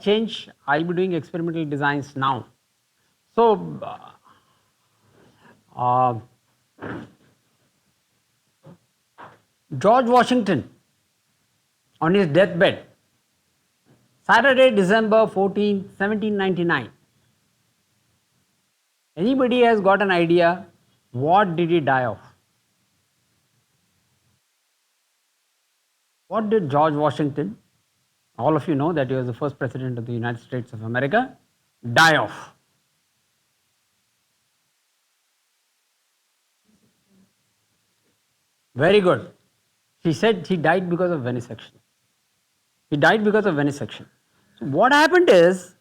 change, I'll be doing experimental designs now. So, uh, George Washington on his deathbed, Saturday, December 14th, 1799. Anybody has got an idea what did he die of? What did George Washington, all of you know that he was the first president of the United States of America, die of? Very good. She said he died because of venesection. He died because of venesection. So what happened is,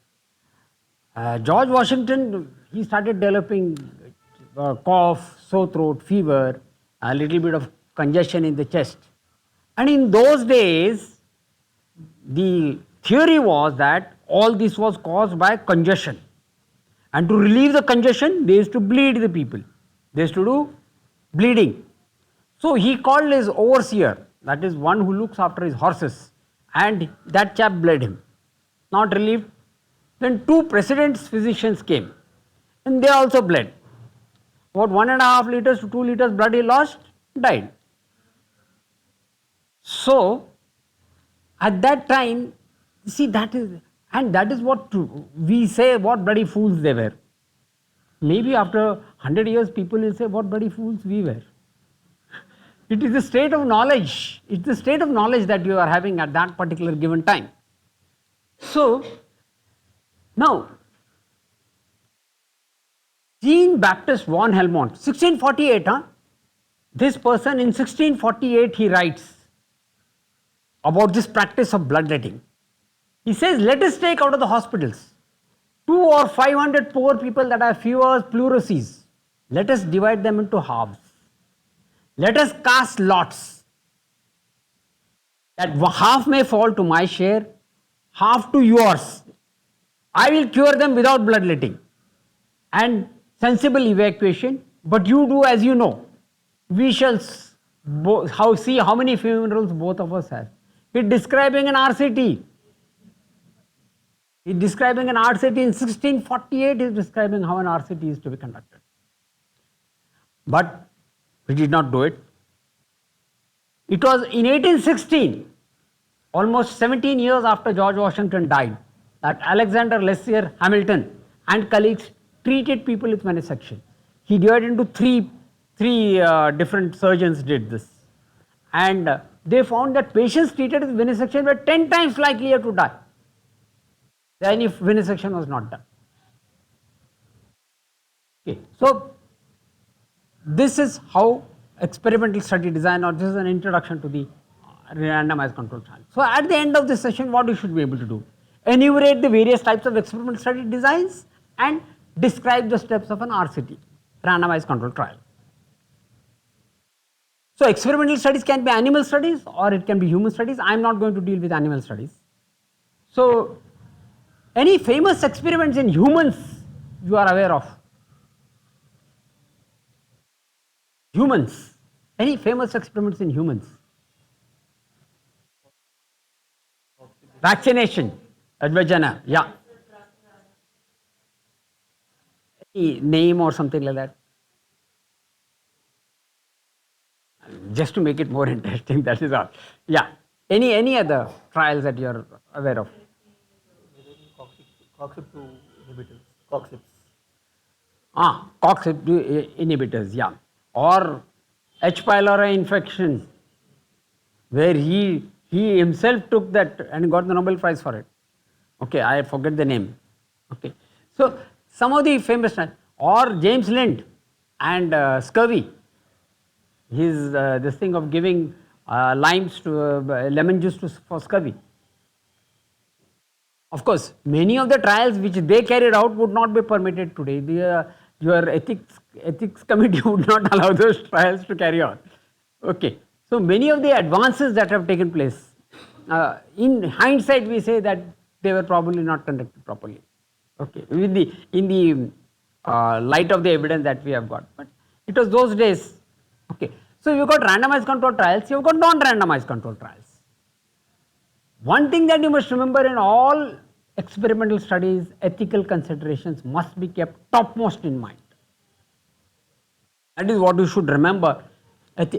George Washington, he started developing cough, sore throat, fever, a little bit of congestion in the chest. And in those days, the theory was that all this was caused by congestion. And to relieve the congestion, they used to bleed the people. They used to do bleeding. So he called his overseer, that is one who looks after his horses, and that chap bled him. Not relieved. Then two president's physicians came, and they also bled. About 1.5 liters to 2 liters blood he lost, died. So at that time, see, that is what we say, what bloody fools they were. Maybe after 100 years people will say what bloody fools we were. It is the state of knowledge. It's the state of knowledge that you are having at that particular given time. So now, Jean-Baptiste von Helmont, 1648, this person in 1648 he writes about this practice of bloodletting. He says, let us take out of the hospitals 200 or 500 poor people that have fevers, pleurisy. Let us divide them into halves. Let us cast lots, that half may fall to my share, half to yours. I will cure them without bloodletting and sensible evacuation, but you do as you know. We shall see how many funerals both of us have. He is describing an RCT. He is describing an RCT in 1648, he is describing how an RCT is to be conducted. But we did not do it. It was in 1816, almost 17 years after George Washington died, that Alexander Lessier Hamilton and colleagues treated people with venesection. He divided into three different surgeons did this, and they found that patients treated with venesection were 10 times likelier to die than if venesection was not done. Okay, so this is how experimental study design, or this is an introduction to the randomized control trial. So at the end of this session, what you should be able to do? Enumerate the various types of experimental study designs and describe the steps of an RCT, randomized control trial. So experimental studies can be animal studies or it can be human studies. I am not going to deal with animal studies. So any famous experiments in humans you are aware of? Humans. Any famous experiments in humans? Vaccination. Advajana. Yeah. Any name or something like that? Just to make it more interesting, that is all. Yeah. Any other trials that you are aware of? COX-2 inhibitors. COX-2. COX-2 inhibitors, yeah. Or H. pylori infection, where he himself took that and got the Nobel Prize for it. Okay, I forget the name. Okay, so some of the famous, or James Lind and scurvy. His this thing of giving limes to lemon juice for scurvy. Of course, many of the trials which they carried out would not be permitted today. Your ethics committee would not allow those trials to carry on. Okay, so many of the advances that have taken place, in hindsight we say that they were probably not conducted properly. Okay, in the light of the evidence that we have got, but it was those days. Okay, so you've got randomized control trials, you've got non-randomized control trials. One thing that you must remember in all experimental studies, ethical considerations must be kept topmost in mind. That is what you should remember.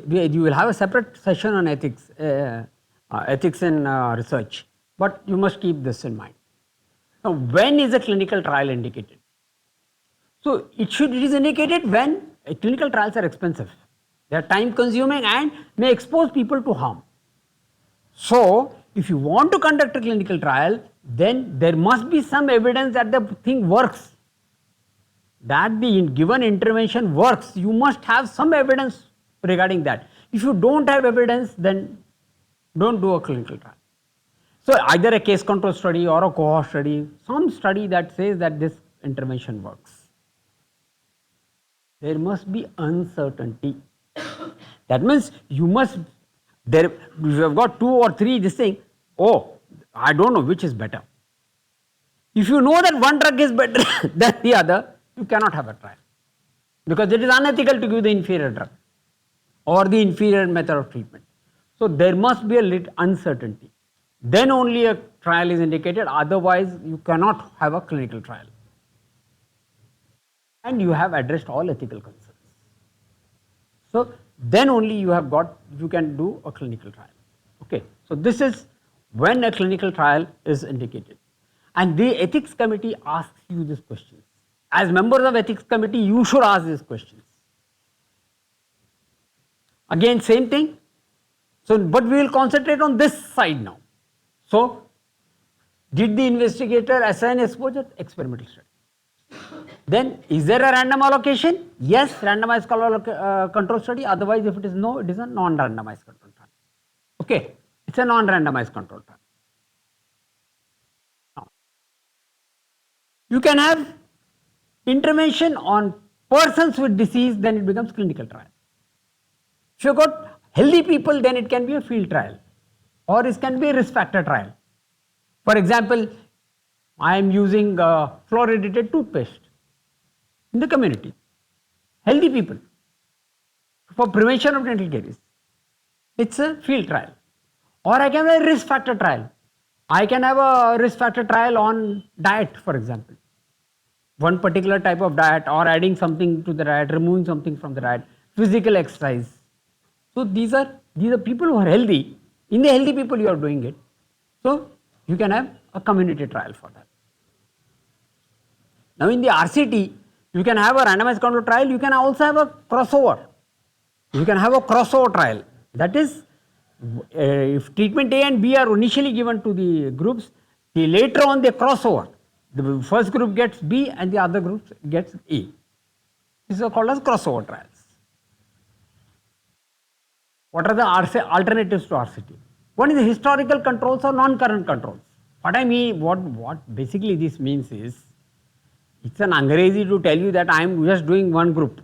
You will have a separate session on ethics, ethics in research, but you must keep this in mind. Now, when is a clinical trial indicated? So, it is indicated when clinical trials are expensive, they are time consuming and may expose people to harm. So, if you want to conduct a clinical trial, then there must be some evidence that the thing works, that the given intervention works. You must have some evidence regarding that. If you don't have evidence, then don't do a clinical trial. So, either a case control study or a cohort study, some study that says that this intervention works. There must be uncertainty. That means you must, if you have got 2 or 3 this thing, oh, I don't know which is better. If you know that one drug is better than the other, you cannot have a trial, because it is unethical to give the inferior drug or the inferior method of treatment. So, there must be a little uncertainty. Then only a trial is indicated, otherwise you cannot have a clinical trial. And you have addressed all ethical concerns. So, then only you can do a clinical trial. Okay. So, this is when a clinical trial is indicated. And the ethics committee asks you these questions. As members of ethics committee, you should ask these questions. Again, same thing. So, but we will concentrate on this side now. So, did the investigator assign exposure? Experimental study. Then, is there a random allocation? Yes, randomized control study. Otherwise, if it is no, it is a non-randomized control trial. Okay, it's a non-randomized control trial. Now, you can have intervention on persons with disease, then it becomes clinical trial. If you have got healthy people, then it can be a field trial, or it can be a risk factor trial. For example, I am using fluoridated toothpaste in the community, healthy people, for prevention of dental caries. It's a field trial. Or I can have a risk factor trial. I can have a risk factor trial on diet, for example. One particular type of diet, or adding something to the diet, removing something from the diet, physical exercise. So, these are people who are healthy. In the healthy people you are doing it. So, you can have a community trial for that. Now, in the RCT, you can have a randomized control trial, you can also have a crossover. You can have a crossover trial. That is, if treatment A and B are initially given to the groups, later on they crossover. The first group gets B and the other group gets A. These are called as crossover trials. What are the alternatives to RCT? One is the historical controls or non-current controls. What I mean, what basically this means is, it's an Angrezi to tell you that I am just doing one group.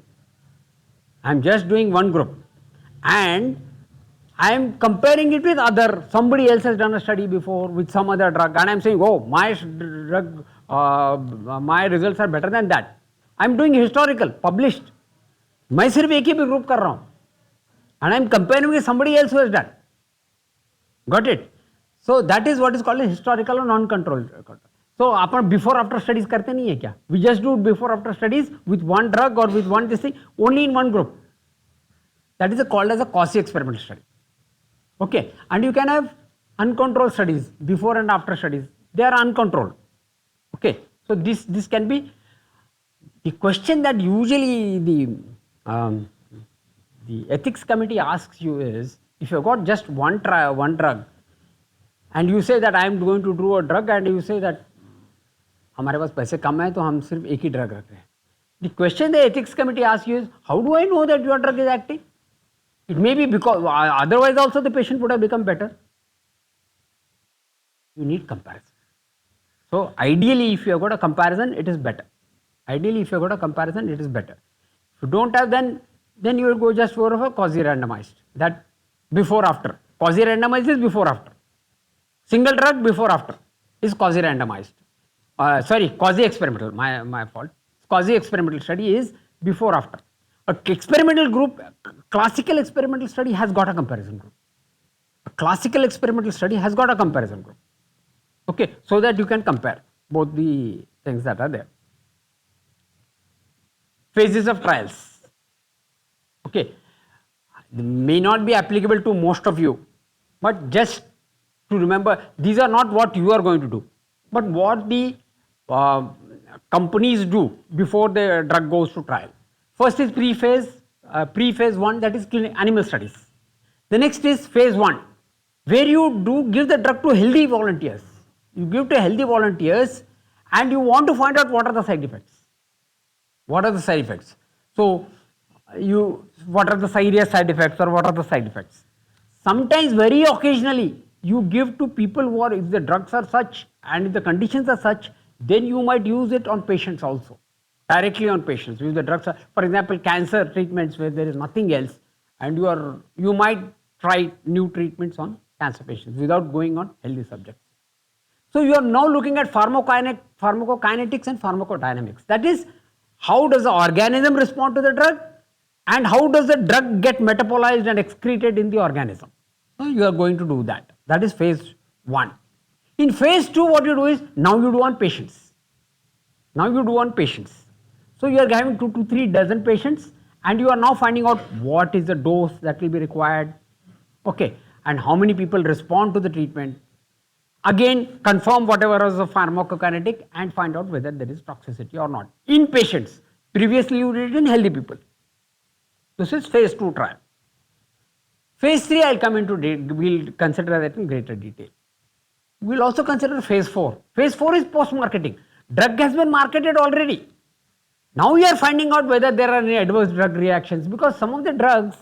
I am just doing one group. And I am comparing it with somebody else has done a study before with some other drug, and I am saying, oh, my drug, my results are better than that. I am doing historical, published. मैं सिर्फ एक ही group कर रहा हूँ. And I am comparing with somebody else who has done. Got it? So that is what is called a historical or non-controlled. So upon before after studies करते नहीं है क्या? We just do before after studies with one drug or with one this thing only in one group. That is called as a quasi experimental study. Okay, and you can have uncontrolled studies, before and after studies. They are uncontrolled. Okay, so this can be the question that usually the ethics committee asks you is, if you have got just one drug, and you say that I am going to do a drug, and you say that हमारे पास पैसे कम है तो हम सिर्फ एक ही drug रख रहे हैं. The question the ethics committee asks you is, how do I know that your drug is active? It may be because otherwise also the patient would have become better. You need comparison. So ideally, if you have got a comparison, it is better. Ideally, if you have got a comparison, it is better. If you don't have, then you will go just for a quasi-randomized. That before after. Quasi-randomized is before after. Single drug before after is quasi-randomized. Quasi-experimental. My fault. Quasi-experimental study is before after. A experimental group, classical experimental study has got a comparison group. A classical experimental study has got a comparison group. Okay, so that you can compare. both the things that are there. Phases of trials. Okay, may not be applicable to most of you, but just to remember, these are not what you are going to do, but what the uh, companies do before the drug goes to trial. First is pre-phase 1, that is animal studies. The next is phase 1, where you do give the drug to healthy volunteers. You give to healthy volunteers and you want to find out what are the side effects. What are the side effects? So, what are the serious side effects or what are the side effects? Sometimes, very occasionally, you give to people who are, if the drugs are such and if the conditions are such, then you might use it on patients also, directly on patients. If the drugs are, for example, cancer treatments where there is nothing else, and you might try new treatments on cancer patients without going on healthy subjects. So you are now looking at pharmacokinetics and pharmacodynamics. That is, how does the organism respond to the drug and how does the drug get metabolized and excreted in the organism. So you are going to do that. That is phase 1. In phase 2, what you do is, now you do on patients. Now you do on patients. So you are having 2 to 3 dozen patients and you are now finding out what is the dose that will be required, okay, and how many people respond to the treatment. Again, confirm whatever is the pharmacokinetic and find out whether there is toxicity or not in patients. Previously you did it in healthy people. This is phase 2 trial. Phase 3 I will come into, we will consider that in greater detail. We will also consider phase 4. Phase 4 is post-marketing. Drug has been marketed already. Now we are finding out whether there are any adverse drug reactions, because some of the drugs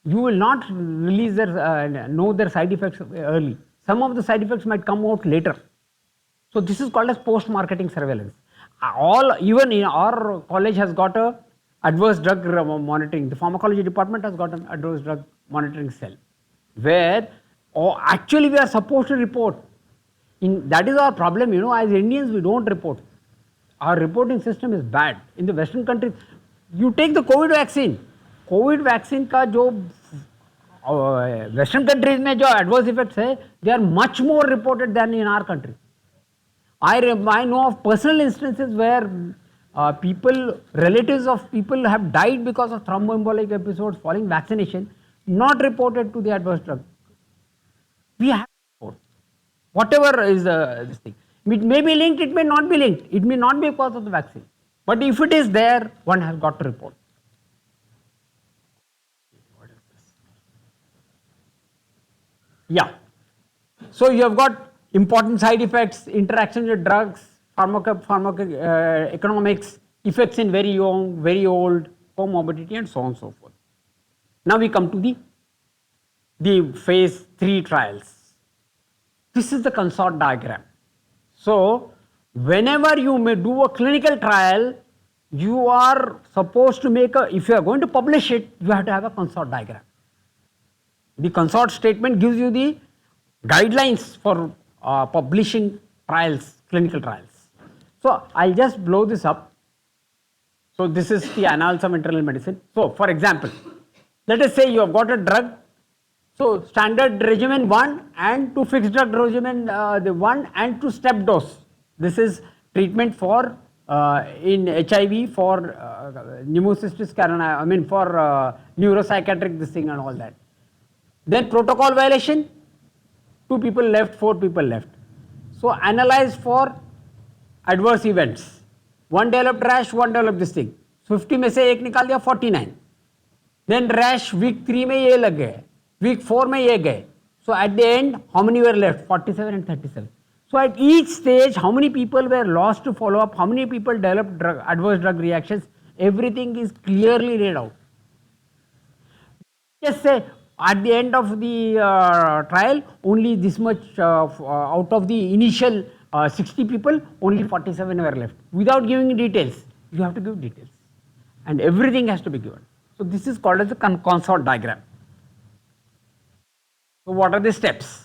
you will not release their, know their side effects early. Some of the side effects might come out later. So this is called as post-marketing surveillance. Even in our college has got a adverse drug monitoring. The pharmacology department has got an adverse drug monitoring cell, where actually we are supposed to report. That is our problem, as Indians we don't report. Our reporting system is bad. In the Western countries, you take the COVID vaccine. COVID vaccine का जो Western countries में जो adverse effects है, they are much more reported than in our country. I know of personal instances where relatives of people have died because of thromboembolic episodes following vaccination, not reported to the adverse drug. We have to report. Whatever is this thing. It may be linked, it may not be linked. It may not be because of the vaccine. But if it is there, one has got to report. What is this? Yeah. So you have got important side effects, interaction with drugs, economics, effects in very young, very old, comorbidity, and so on and so forth. Now we come to the phase 3 trials. This is the consort diagram. So whenever you may do a clinical trial, you are supposed to if you are going to publish it, you have to have a consort diagram. The consort statement gives you the guidelines for publishing trials, clinical trials. So I'll just blow this up. So this is the Annals of Internal Medicine. So for example, let us say you have got a drug. So standard regimen 1 and 2 fixed drug regimen the 1 and 2 step dose. This is treatment for in HIV for pneumocystis carinii, for neuropsychiatric this thing and all that. Then protocol violation, 2 people left, 4 people left. So analyze for adverse events. 1 developed rash, 1 developed this thing. 50 में से 1 निकाल दिया 49. Then rash week 3 में ये लग गए, week 4 में ये गए. So at the end, how many were left? 47 and 37. So at each stage, how many people were lost to follow up? How many people developed adverse drug reactions? Everything is clearly laid out. Just say at the end of the trial, only this much out of the initial 60 people, only 47 were left. Without giving details, you have to give details, and everything has to be given. So this is called as the consort diagram. So what are the steps?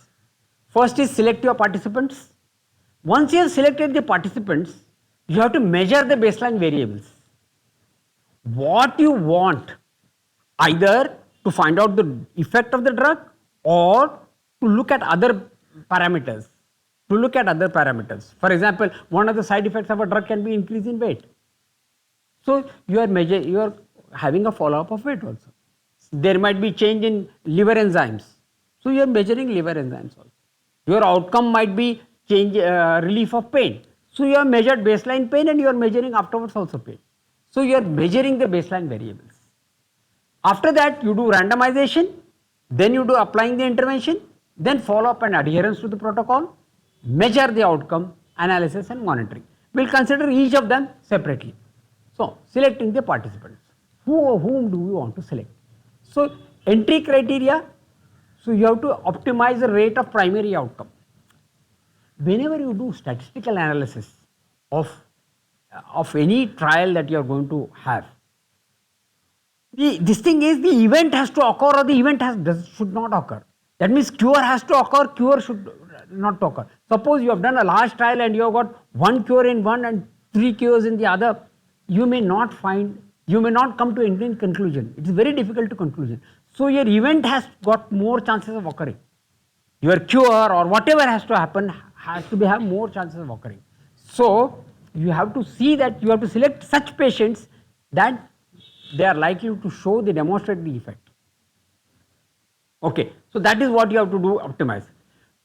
First is select your participants. Once you have selected the participants, you have to measure the baseline variables. What you want, either to find out the effect of the drug or to look at other parameters. to look at other parameters. For example, one of the side effects of a drug can be increase in weight. So you are having a follow up of weight also. There might be change in liver enzymes. So you are measuring liver enzymes also. Your outcome might be change relief of pain. So you have measured baseline pain and you are measuring afterwards also pain. So you are measuring the baseline variables. After that you do randomization, then you do applying the intervention, then follow up and adherence to the protocol, measure the outcome, analysis and monitoring. We will consider each of them separately. So selecting the participants. Whom do we want to select? So entry criteria, so you have to optimize the rate of primary outcome. Whenever you do statistical analysis of any trial that you are going to have, this thing is the event has to occur or the event should not occur. That means cure has to occur, cure should not occur. Suppose you have done a large trial and you have got one cure in one and 3 cures in the other, you may not come to any conclusion. It is very difficult to conclusion. So your event has got more chances of occurring. Your cure or whatever has to happen has to have more chances of occurring. So you have to see that you have to select such patients that they are likely to show the demonstrate the effect. Okay, so that is what you have to do, optimize.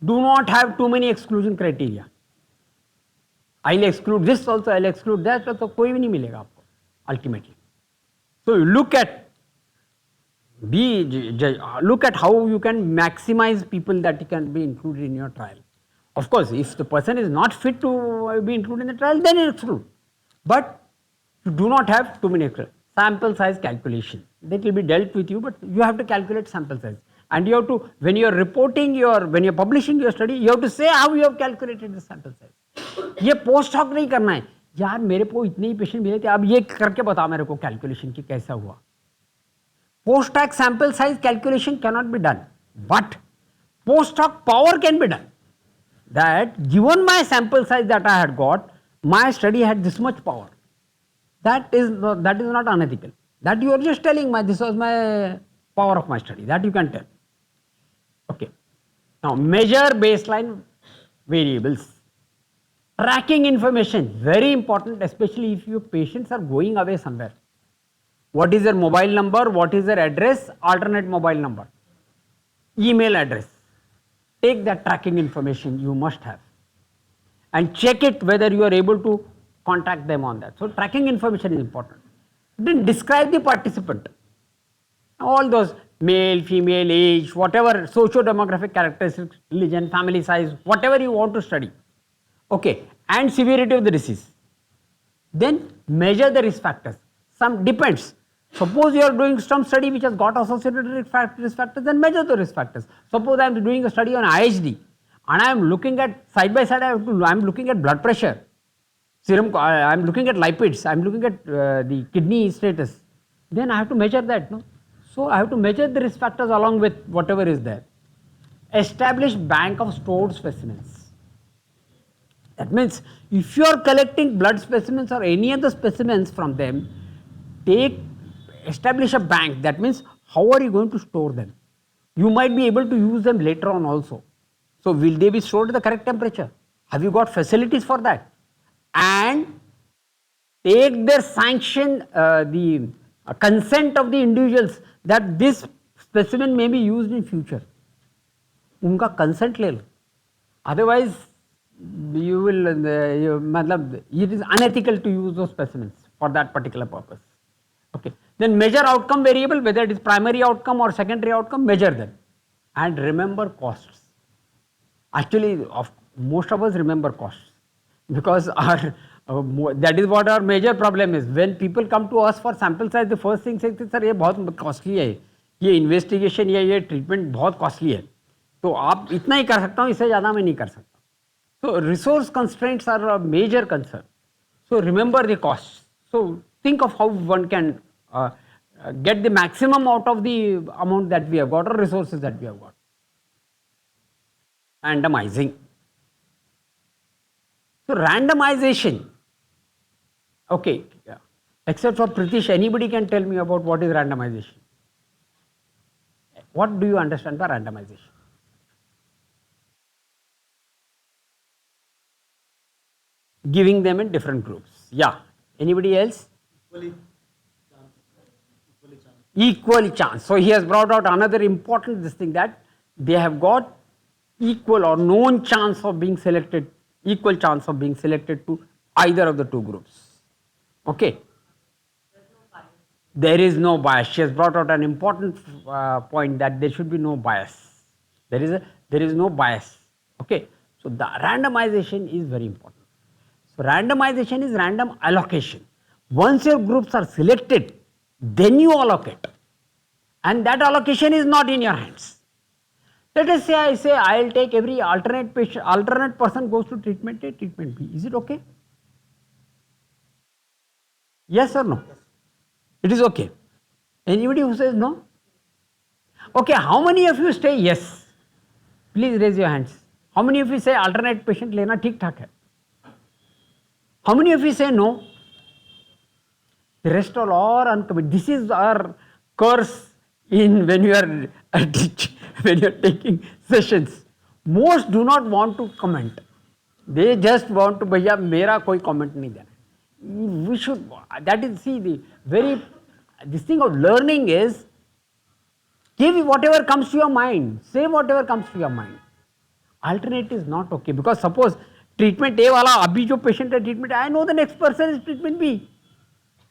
Do not have too many exclusion criteria. I'll exclude this also, I'll exclude that also, कोई भी नहीं मिलेगा आपको ultimately. So you look at how you can maximize people that can be included in your trial. Of course, if the person is not fit to be included in the trial, then exclude. But you do not have too many exclusions. Sample size calculation, that will be dealt with you, but you have to calculate sample size. And you have to, when you are when you are publishing your study, you have to say how you have calculated the sample size. ये post hoc नहीं करना है, यार मेरे को इतने ही patient मिले थे, अब ये करके बता मेरे को कैलकुलेशन की कैसा हुआ. Post hoc sample size calculation cannot be done, but post hoc power can be done. That given my sample size that I had got, my study had this much power. That is not unethical. That you are just telling this was my power of my study. That you can tell. Okay. Now measure baseline variables. Tracking information, very important, especially if your patients are going away somewhere. What is their mobile number? What is their address? Alternate mobile number. Email address. Take that tracking information you must have and check it whether you are able to contact them on that. So tracking information is important. Then describe the participant. All those male, female, age, whatever socio-demographic characteristics, religion, family size, whatever you want to study. Okay, and severity of the disease. Then measure the risk factors. Some depends. Suppose you are doing some study which has got associated risk factors, then measure the risk factors. Suppose I am doing a study on IHD and I am looking at side by side, I am looking at blood pressure, serum, I am looking at lipids, I am looking at the kidney status, then I have to measure that. No? So I have to measure the risk factors along with whatever is there. Establish bank of stored specimens. That means if you are collecting blood specimens or any other specimens from them, establish a bank. That means how are you going to store them? You might be able to use them later on also. So will they be stored at the correct temperature? Have you got facilities for that? And take their sanction, the consent of the individuals that this specimen may be used in future. उनका consent ले लो. Otherwise, it is unethical to use those specimens for that particular purpose. Okay. Then measure outcome variable, whether it is primary outcome or secondary outcome, measure them. And remember costs. Actually, most of us remember costs because that is what our major problem is. When people come to us for sample size, the first thing says, sir, ये बहुत costly है, ये investigation या ये treatment बहुत costly है. तो आप इतना ही कर सकता हूँ, इससे ज़्यादा मैं नहीं कर सकता. So resource constraints are a major concern. So remember the costs. So think of how one can get the maximum out of the amount that we have got or resources that we have got. Randomizing. So randomization. Okay, yeah. Except for Pritish, anybody can tell me about what is randomization? What do you understand by randomization? giving them in different groups. Yeah. Anybody else? Equal chance. So he has brought out another important this thing, that they have got equal or known chance of being selected, equal chance of being selected to either of the two groups. Okay. There is no bias. She has brought out an important point, that there should be no bias. There is no bias. Okay. So the randomization is very important. So randomization is random allocation. Once your groups are selected, then you allocate, and that allocation is not in your hands. Let us say I say I will take every alternate patient, alternate person goes to treatment A, treatment B. Is it okay? Yes or no? It is okay. Anybody who says no? Okay, how many of you say yes? Please raise your hands. How many of you say alternate patient लेना ठीक ठाक है? How many of you say no? The rest all are uncommitted. This is our curse in when you are when you are taking sessions. Most do not want to comment. They just want to भैया मेरा कोई comment नहीं देना. We should, that is, see, the very, this thing of learning is give whatever comes to your mind, say whatever comes to your mind. Alternate is not okay, because suppose treatment A वाला अभी जो patient है treatment A, I know the next person is treatment B.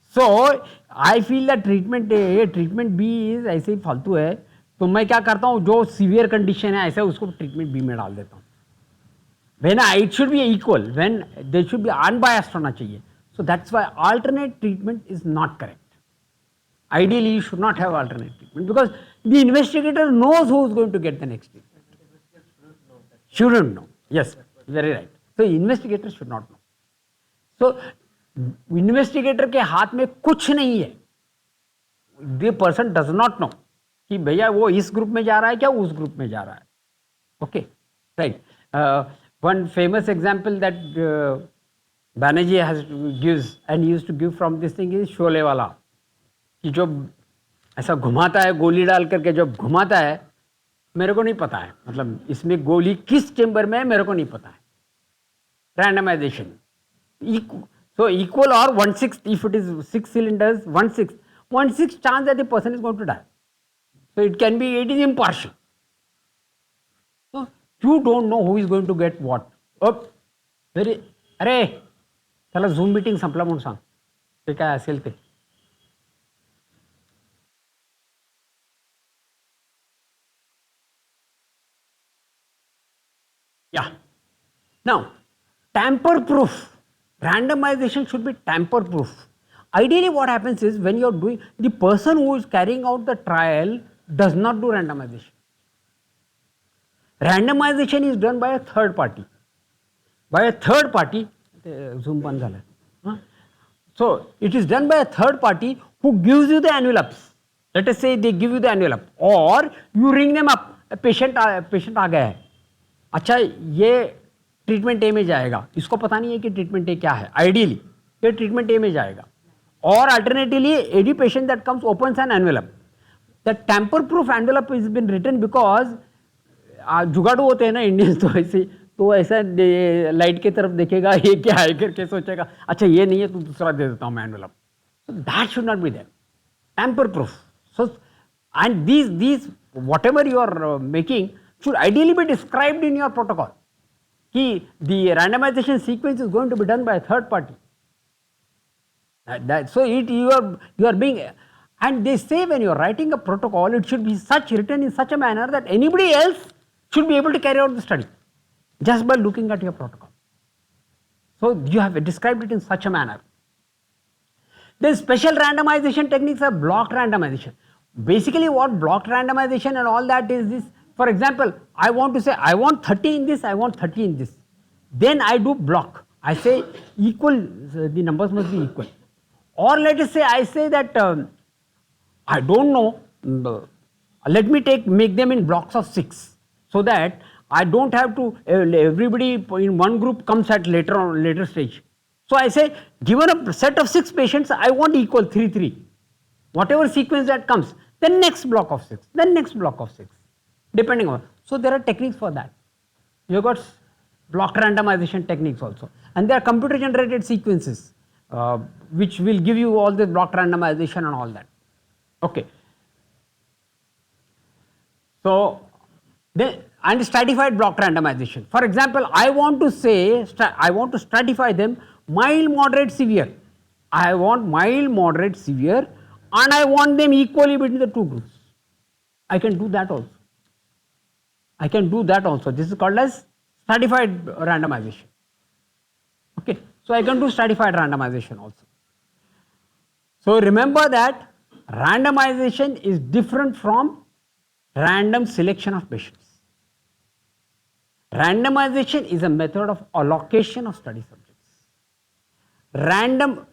So I feel that treatment A, treatment B is ऐसे ही फालतू है, तो मैं क्या करता हूँ, जो severe condition है ऐसे उसको treatment B में डाल देता हूँ. When it should be equal, when there should be unbiased होना चाहिए. So that's why alternate treatment is not correct. Ideally, you should not have alternate treatment, because the investigator knows who is going to get the next treatment. Shouldn't know. Yes, very right. So investigator should not know. So investigator के हाथ में कुछ नहीं है. The person does not know कि भैया वो इस ग्रुप में जा रहा है क्या उस ग्रुप में जा रहा है. Okay, right. One famous example that Banerjee has gives and used to give from this thing is Sholay वाला, कि जो ऐसा घुमाता है गोली डाल करके, जब घुमाता है मेरे को नहीं पता है, मतलब इसमें गोली किस चेंबर में है मेरे को नहीं पता है. Randomization. So equal or 1/6, if it is 6 cylinders, 1/6 chance that the person is going to die. So it can be, it is impartial. So you don't know who is going to get what. Very, अरे त्याला झूम meeting संपला म्हणून सांग, ते काय असेल ते. Yeah. Now, tamper proof. Randomization should be tamper proof. Ideally, what happens is when you are doing, the person who is carrying out the trial does not do randomization. Randomization is done by a third party. By a third party, zoom बंद झालं. So it is done by a third party who gives you the envelopes. Let us say they give you the envelope, or you ring them up. Patient आ गया है. अच्छा ये treatment ए में जाएगा, इसको पता नहीं है कि ट्रीटमेंट ए क्या है. आइडियली ये ट्रीटमेंट ए में जाएगा, और alternatively AD patient that comes opens an envelope. That tamper proof envelope is been written because जुगाड़ू होते हैं ना इंडियंस, तो ऐसा लाइट की तरफ देखेगा ये क्या है करके सोचेगा अच्छा ये नहीं है तो दूसरा दे देता हूँ मैं envelope. So that should not be there. Tamper proof. So and these whatever you are making should ideally be described in your protocol. Ki the randomization sequence is going to be done by a third party. So you are being, and they say when you are writing a protocol, it should be written in such a manner that anybody else should be able to carry out the study just by looking at your protocol. So you have described it in such a manner. The special randomization techniques are blocked randomization. Basically what blocked randomization and all that is this. For example, I want to say I want 30 in this, I want 30 in this. Then I do block. I say equal, the numbers must be equal. Or let us say I say that I don't know, let me make them in blocks of 6 so that I don't have to, everybody in one group comes at later stage. So I say given a set of 6 patients, I want equal 3. Whatever sequence that comes, then next block of 6, then next block of 6, depending on. So there are techniques for that. You got block randomization techniques also, and there are computer generated sequences which will give you all the block randomization and all that. Okay. So, and stratified block randomization. For example, I want to say I want to stratify them mild, moderate, severe. I want mild, moderate, severe, and I want them equally between the two groups. I can do that also. I can do that also. This is called as stratified randomization. Okay. So, I can do stratified randomization also. So, remember that randomization is different from random selection of patients. Randomization is a method of allocation of study subjects. Random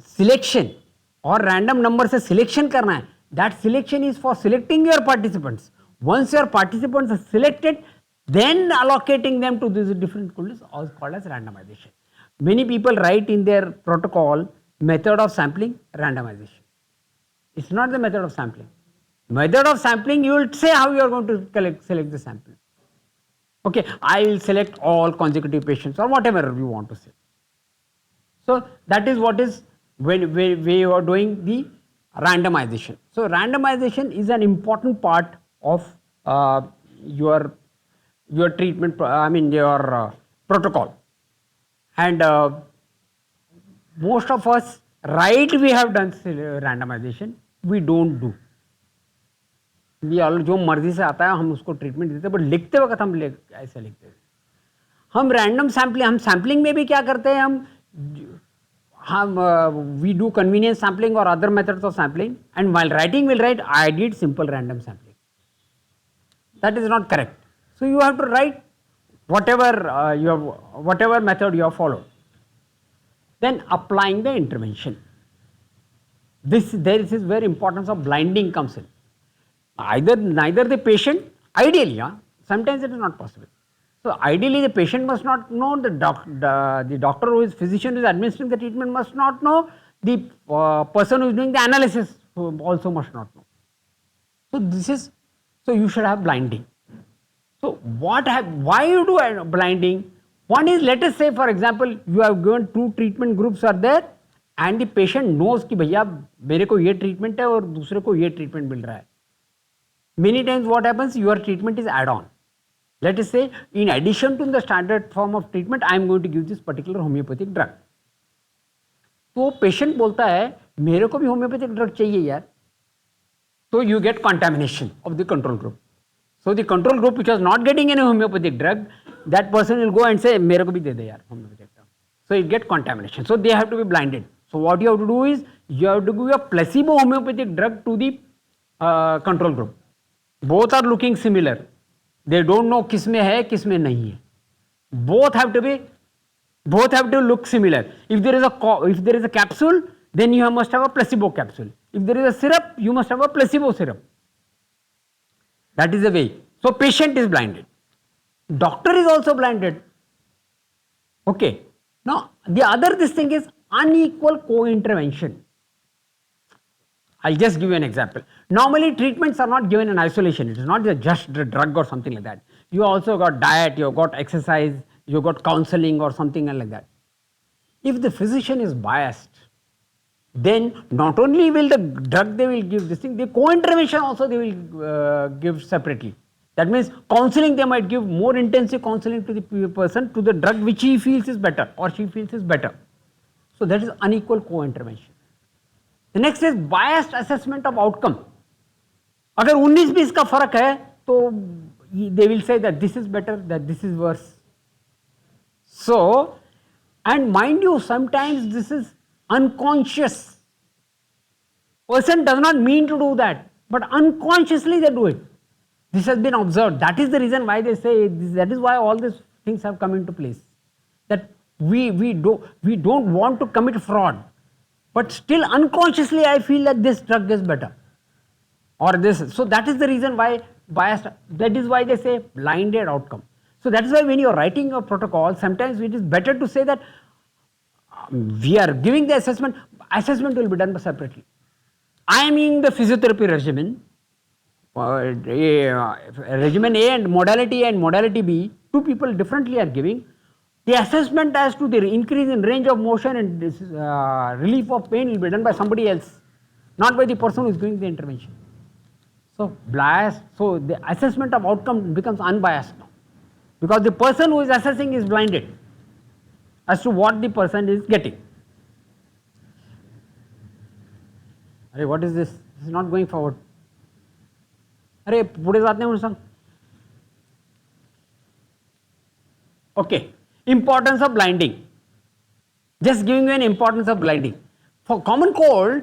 selection or random number से selection करना है, that selection is for selecting your participants. Once your participants are selected, then allocating them to these different pools is called as randomization. Many people write in their protocol method of sampling randomization. It's not the method of sampling. Method of sampling, you will say how you are going to select the sample. Okay, I will select all consecutive patients or whatever you want to say. So, that is what is when you are doing the randomization. So, randomization is an important part of your treatment, your protocol. And most of us write we have done randomization, we don't do. जो मर्जी से आता है हम उसको treatment देते हैं, but लिखते वक्त हम ऐसे लिखते हैं. हम रैंडम सैम्पलिंग, हम सैम्पलिंग में भी क्या करते हैं, हम वी डू कन्वीनियंस सैम्पलिंग और other methods of sampling, and while writing will write I did simple random sampling. That is not correct. So you have to write whatever method you have followed. Then applying the intervention. There is where importance of blinding comes in. Neither the patient, ideally, sometimes it is not possible. So, ideally the patient must not know, the doctor who is physician who is administering the treatment must not know, the person who is doing the analysis also must not know. So, you should have blinding. So, why you do blinding? One is, let us say for example, you have given two treatment groups are there and the patient knows कि भैया मेरे को ये treatment है और दूसरे को ये treatment मिल रहा है. Many times what happens, your treatment is add-on. Let us say, in addition to the standard form of treatment, I am going to give this particular homeopathic drug. तो patient बोलता है मेरे को भी homeopathic drug चाहिए यार. So you get contamination of the control group. So the control group which was not getting any homeopathic drug, that person will go and say मेरे को भी दे दे यार homeopathic drug. So it get contamination. So they have to be blinded. So what you have to do is, you have to give a placebo homeopathic drug to the control group. Both are looking similar. They don't know किसमें है किसमें नहीं है. Both have to look similar. If there is a capsule, then you must have a placebo capsule. If there is a syrup, you must have a placebo syrup. That is the way. So patient is blinded. Doctor is also blinded. Okay. Now the other this thing is unequal co-intervention. I'll just give you an example. Normally treatments are not given in isolation. It is not just the drug or something like that. You also got diet, you got exercise, you got counseling or something like that. If the physician is biased, then not only will the drug they will give this thing, the co-intervention also they will give separately. That means counseling, they might give more intensive counseling to the person to the drug which he feels is better or she feels is better. So that is unequal co-intervention. The next is biased assessment of outcome. अगर 19-20 का फर्क है तो they will say that this is better, that this is worse. So, and mind you, sometimes this is unconscious. Person does not mean to do that, but unconsciously they do it. This has been observed. That is the reason why they say this, that is why all these things have come into place. That we don't want to commit fraud, but still unconsciously I feel that this drug is better or this. So that is the reason why biased, that is why they say blinded outcome. So that is why when you are writing your protocol, sometimes it is better to say that we are giving the assessment will be done separately. I am in the physiotherapy regimen, regimen A and modality B, two people differently are giving, the assessment as to the increase in range of motion and this, relief of pain will be done by somebody else, not by the person who is doing the intervention. So bias, so the assessment of outcome becomes unbiased now, because the person who is assessing is blinded as to what the person is getting. अरे what is this? This is not going forward. अरे पुढे जात नाही म्हणून सांग. Okay, importance of blinding. Just giving you an importance of blinding. For common cold,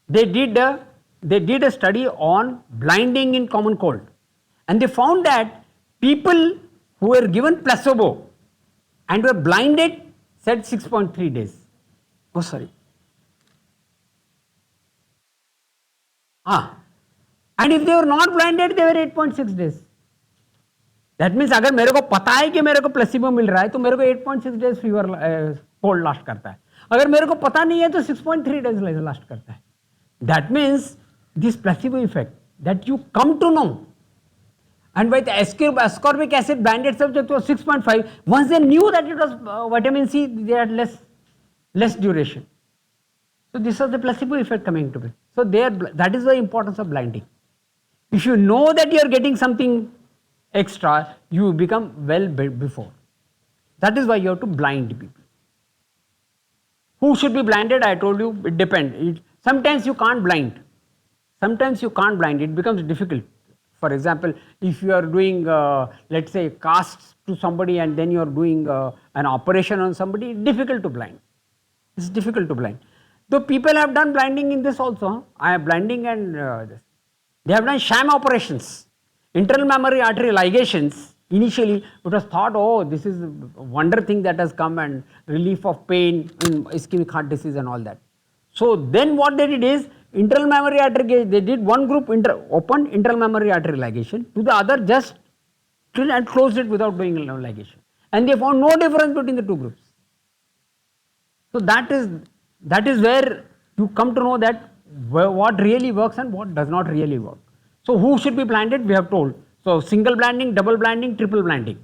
they did a study on blinding in common cold, and they found that people who were given placebo and were blinded said 6.3 days. Oh sorry. And if they were not blinded, they were 8.6 days. That means अगर मेरे को पता है कि मेरे को placebo मिल रहा है तो मेरे को 8.6 डेज फीवर कोल्ड लास्ट करता है. अगर मेरे को पता नहीं है तो 6.3 डेज लास्ट करता है. That means this placebo effect that you come to know, and with ascorbic acid blinded subject was 6.5. Once they knew that it was vitamin C, they had less duration. So this was the placebo effect coming to be. So that is the importance of blinding. If you know that you are getting something extra, you become well before. That is why you have to blind people. Who should be blinded? I told you it depends. Sometimes you can't blind. Sometimes you can't blind. It becomes difficult. For example, if you are doing let's say casts to somebody and then you are doing an operation on somebody, it's difficult to blind. It's difficult to blind. Though people have done blinding in this also. I am blinding and they have done sham operations. Internal mammary artery ligations. Initially it was thought, oh, this is a wonder thing that has come and relief of pain in ischemic heart disease and all that. So then what they did is internal mammary artery, they did one group open internal mammary artery ligation, to the other just and closed it without doing ligation, and they found no difference between the two groups. So that is where you come to know that what really works and what does not really work. So who should be blinded? We have told. So single blinding, double blinding, triple blinding.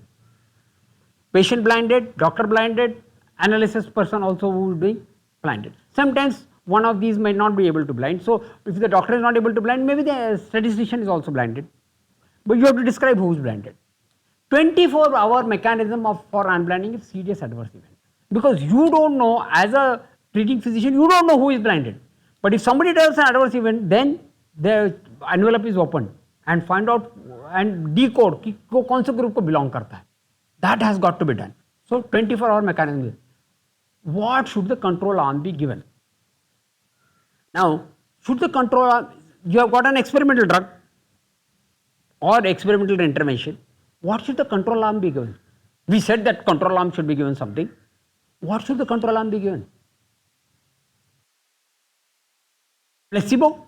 Patient blinded, doctor blinded, analysis person also who is being blinded. Sometimes one of these may not be able to blind. So if the doctor is not able to blind, maybe the statistician is also blinded. But you have to describe who is blinded. 24-hour mechanism for unblinding is serious adverse event. Because you don't know, as a treating physician, you don't know who is blinded. But if somebody does an adverse event, then the envelope is opened and find out and decode कि कौन से group को belong करता है. That has got to be done. So 24-hour mechanism. What should the control arm be given? Now, should the control arm, you have got an experimental drug or experimental intervention, what should the control arm be given? We said that control arm should be given something. What should the control arm be given? Placebo?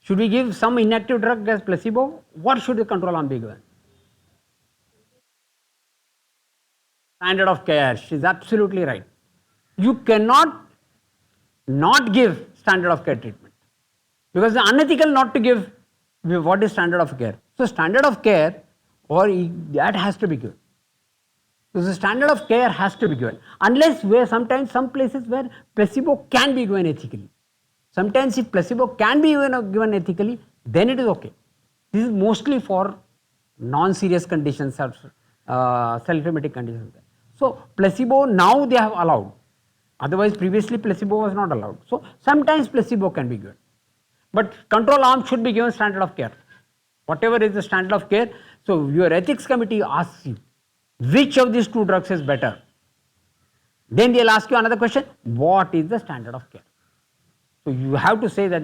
Should we give some inactive drug as placebo? What should the control arm be given? Standard of care. She is absolutely right. You cannot not give standard of care treatment, because it's unethical not to give what is standard of care. So standard of care that has to be given. So the standard of care has to be given, unless where sometimes some places where placebo can be given ethically. Sometimes if placebo can be given ethically, then it is okay. This is mostly for non-serious conditions, self-limiting conditions. So placebo now they have allowed. Otherwise previously placebo was not allowed. So sometimes placebo can be given. But control arm should be given standard of care. Whatever is the standard of care. So your ethics committee asks you, which of these two drugs is better? Then they will ask you another question, what is the standard of care? So you have to say that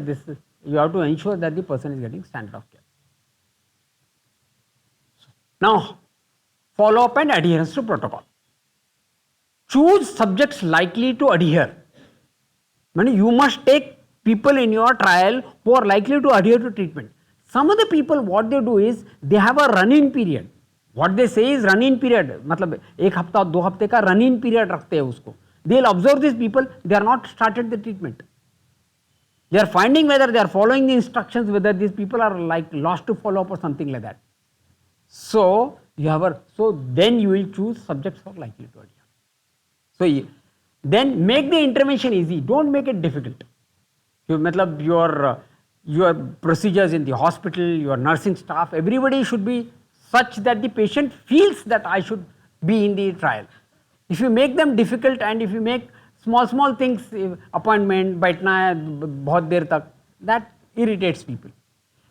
you have to ensure that the person is getting standard of care. Now, follow up and adherence to protocol. Choose subjects likely to adhere. Meaning you must take people in your trial who are likely to adhere to treatment. Some of the people, what they do is they have a run-in period. What they say is run-in period. मतलब एक हफ्ता 2 हफ्ते का run-in period रखते हैं उसको. They will observe these people. They are not started the treatment. They are finding whether they are following the instructions, whether these people are like lost to follow up or something like that. So You have a, so then you will choose subjects who are likely to adhere. So then make the intervention easy. Don't make it difficult. Matlab your procedures in the hospital, your nursing staff, everybody should be such that the patient feels that I should be in the trial. If you make them difficult and if you make small things, appointment बैठना है बहुत देर तक, that irritates people.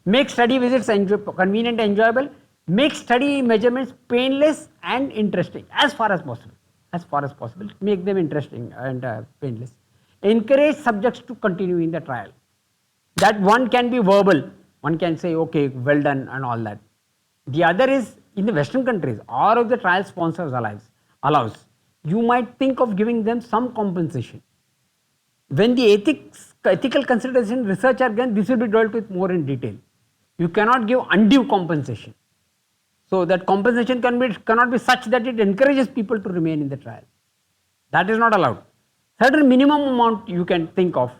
Make study visits convenient and enjoyable. Make study measurements painless and interesting as far as possible. As far as possible, make them interesting and painless. Encourage subjects to continue in the trial. That one can be verbal. One can say, okay, well done and all that. The other is in the Western countries, all of the trial sponsors allows. You might think of giving them some compensation. When the ethical consideration research are done, this will be dealt with more in detail. You cannot give undue compensation. So that compensation cannot be such that it encourages people to remain in the trial. That is not allowed. Certain minimum amount you can think of,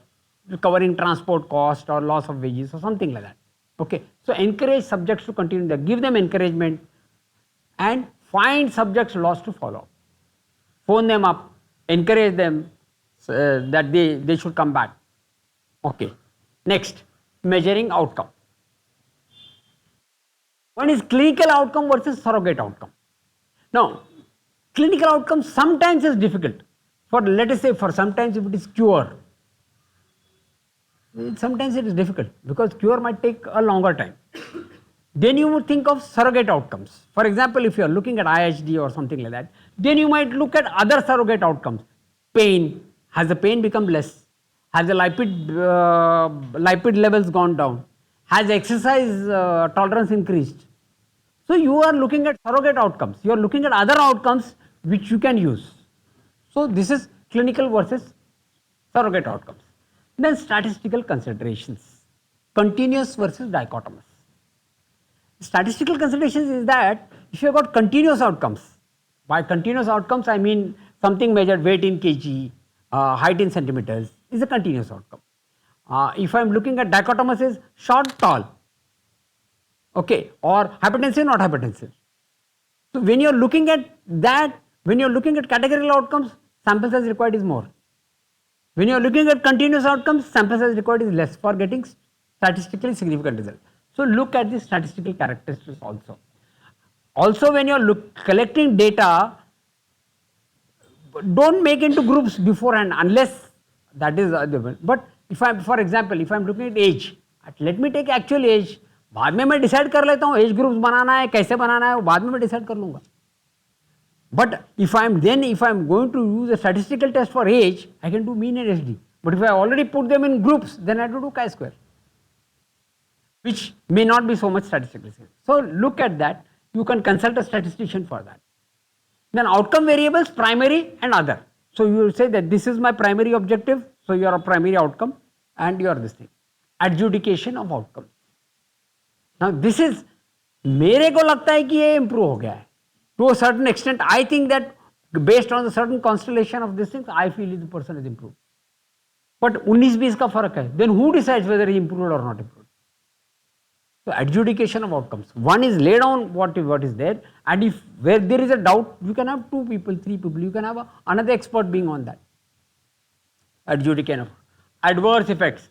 covering transport cost or loss of wages or something like that. Okay. So encourage subjects to continue there, give them encouragement and find subjects lost to follow. Phone them up, encourage them that they should come back. Okay. Next, measuring outcome. One is clinical outcome versus surrogate outcome. Now, clinical outcome sometimes is difficult. For let us say for sometimes if it is cure, sometimes it is difficult because cure might take a longer time. Then you would think of surrogate outcomes. For example, if you are looking at IHD or something like that, then you might look at other surrogate outcomes. Pain, has the pain become less? Has the lipid levels gone down? Has exercise tolerance increased? So you are looking at surrogate outcomes. You are looking at other outcomes which you can use. So this is clinical versus surrogate outcomes. Then statistical considerations, continuous versus dichotomous. Statistical considerations is that if you have got continuous outcomes, by continuous outcomes I mean something measured weight in kg, height in centimeters is a continuous outcome. If I am looking at dichotomous is short, tall, okay, or hypertensive, not hypertensive. So when you are looking at that, when you are looking at categorical outcomes, sample size required is more. When you are looking at continuous outcomes, sample size required is less for getting statistically significant result. So look at the statistical characteristics also. Also when you are collecting data, don't make into groups beforehand unless that is but if I, for example, if I am looking at age, let me take actual age, बाद में मैं decide कर लेता हूँ age groups बनाना है कैसे बनाना है वो बाद में मैं डिसाइड कर लूँगा. But if I am going to use a statistical test for age, I can do mean and SD. But if I already put them in groups, then I have to do chi-square, which may not be so much statistically significant. So look at that. You can consult a statistician for that. Then outcome variables, primary and other. So you will say that this is my primary objective, so you are a primary outcome and you are this thing. Adjudication of outcomes. Now this is, मेरे को लगता है कि ये improve हो गया है. To a certain extent, I think that based on the certain constellation of these things, I feel the person is improved. But 19-20 का फर्क है. Then who decides whether he improved or not improved? So adjudication of outcomes. One is lay down what is there, and if where there is a doubt, you can have 2 people, 3 people. You can have another expert being on that. Adjudication of adverse effects.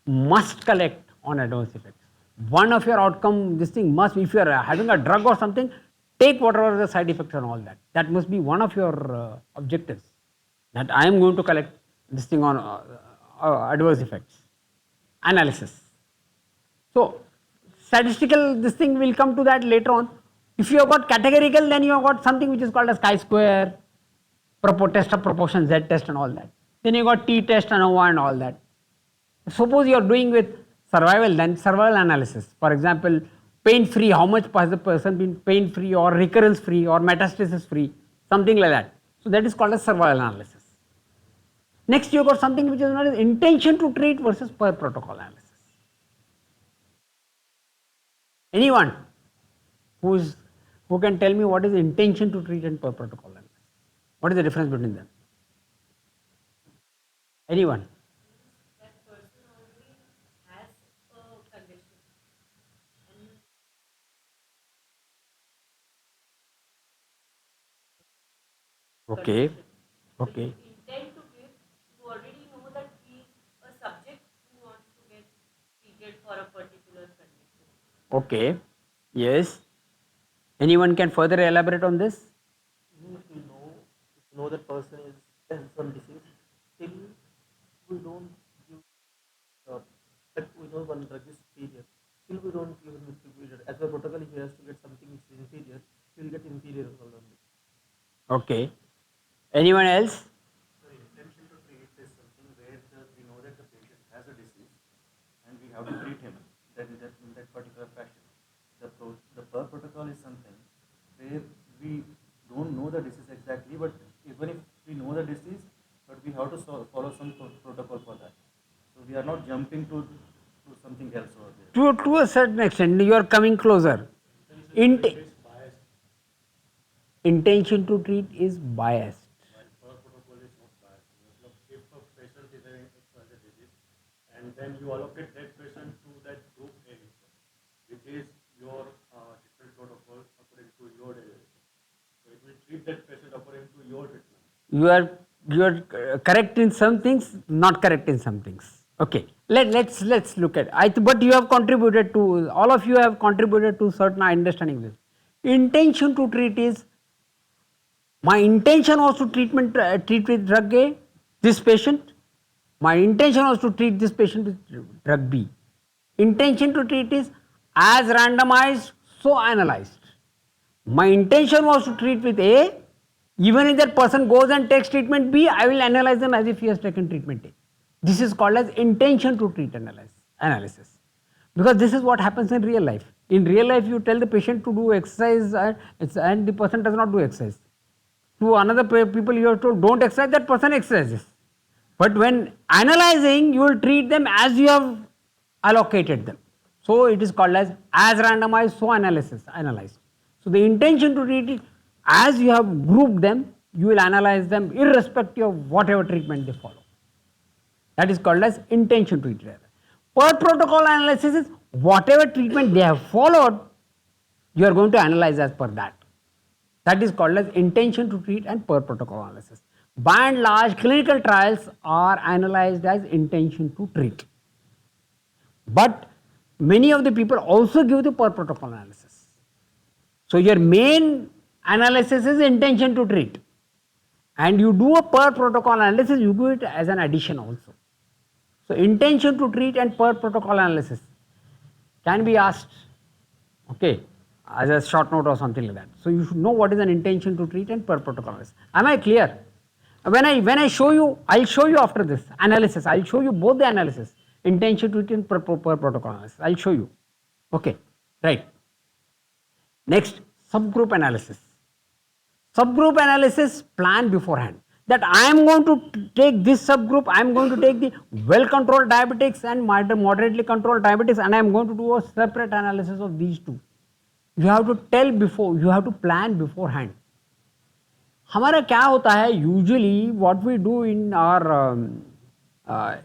Must collect on adverse effects. One of your outcome, this thing must be, if you are having a drug or something, take whatever the side effects and all that. That must be one of your objectives. That I am going to collect this thing on adverse effects. Analysis. So statistical, this thing will come to that later on. If you have got categorical, then you have got something which is called as chi-square, test of proportion, Z test and all that. Then you got T test, ANOVA and all that. Suppose you are doing with survival, then survival analysis. For example, pain-free, how much has the person been pain-free or recurrence-free or metastasis-free, something like that. So that is called as survival analysis. Next you have got something which is known as intention to treat versus per protocol analysis. Anyone who can tell me what is intention to treat and per protocol analysis? What is the difference between them? Anyone? That person already has a condition. Okay. condition. So Okay. you intend to treat, you already know that he is a subject who wants to get treated for a particular condition. Okay. Yes. Anyone can further elaborate on this? Even if you know that person is has some disease, still we don't give, like we know one drug is superior, still we don't give him the superior. As per protocol, if he has to get something which is inferior, he will get inferior only. Okay. Anyone else? The intention to treat is something where we know that the patient has a disease and we have to treat him in that particular fashion. The per protocol is something where we don't know the disease exactly, but even if we know the disease, but we have to follow some protocol for that. So we are not jumping to something else over there. To a certain extent, you are coming closer. Int- It's biased, intention to treat is biased. while per protocol is not biased. If a patient is having XYZ disease, and then you allocate that patient to that group A, which is your treatment protocol according to your evaluation. So it will treat that patient according to your treatment. You are correct in some things, not correct in some things. Okay. Let's look at. But you have contributed to, all of you have contributed to certain understanding of this. Intention to treat is, my intention was to treat with drug A this patient. My intention was to treat this patient with drug B. Intention to treat is as randomized, so analyzed. My intention was to treat with A. Even if that person goes and takes treatment B, I will analyze them as if he has taken treatment A. This is called as intention to treat analysis. Because this is what happens in real life. In real life, you tell the patient to do exercise and the person does not do exercise. To another people you have told don't exercise, that person exercises. But when analyzing, you will treat them as you have allocated them. So it is called as randomized, so analyzed. So the intention to treat it, as you have grouped them, you will analyze them irrespective of whatever treatment they follow. That is called as intention to treat. Per protocol analysis is whatever treatment they have followed, you are going to analyze as per that. That is called as intention to treat and per protocol analysis. By and large, clinical trials are analyzed as intention to treat. But many of the people also give the per protocol analysis. So your main analysis is intention to treat. And you do a per protocol analysis, you do it as an addition also. So intention to treat and per protocol analysis can be asked, okay, as a short note or something like that. So you should know what is an intention to treat and per protocol analysis. Am I clear? When I show you, I'll show you after this analysis. I'll show you both the analysis, intention to treat and per protocol analysis. I'll show you. Okay, right. Next, subgroup analysis. Subgroup analysis, plan beforehand. That I am going to take this subgroup, I am going to take the well controlled diabetics and moderately controlled diabetics, and I am going to do a separate analysis of these two. You have to tell before, you have to plan beforehand. हमारा क्या होता है usually what we do in our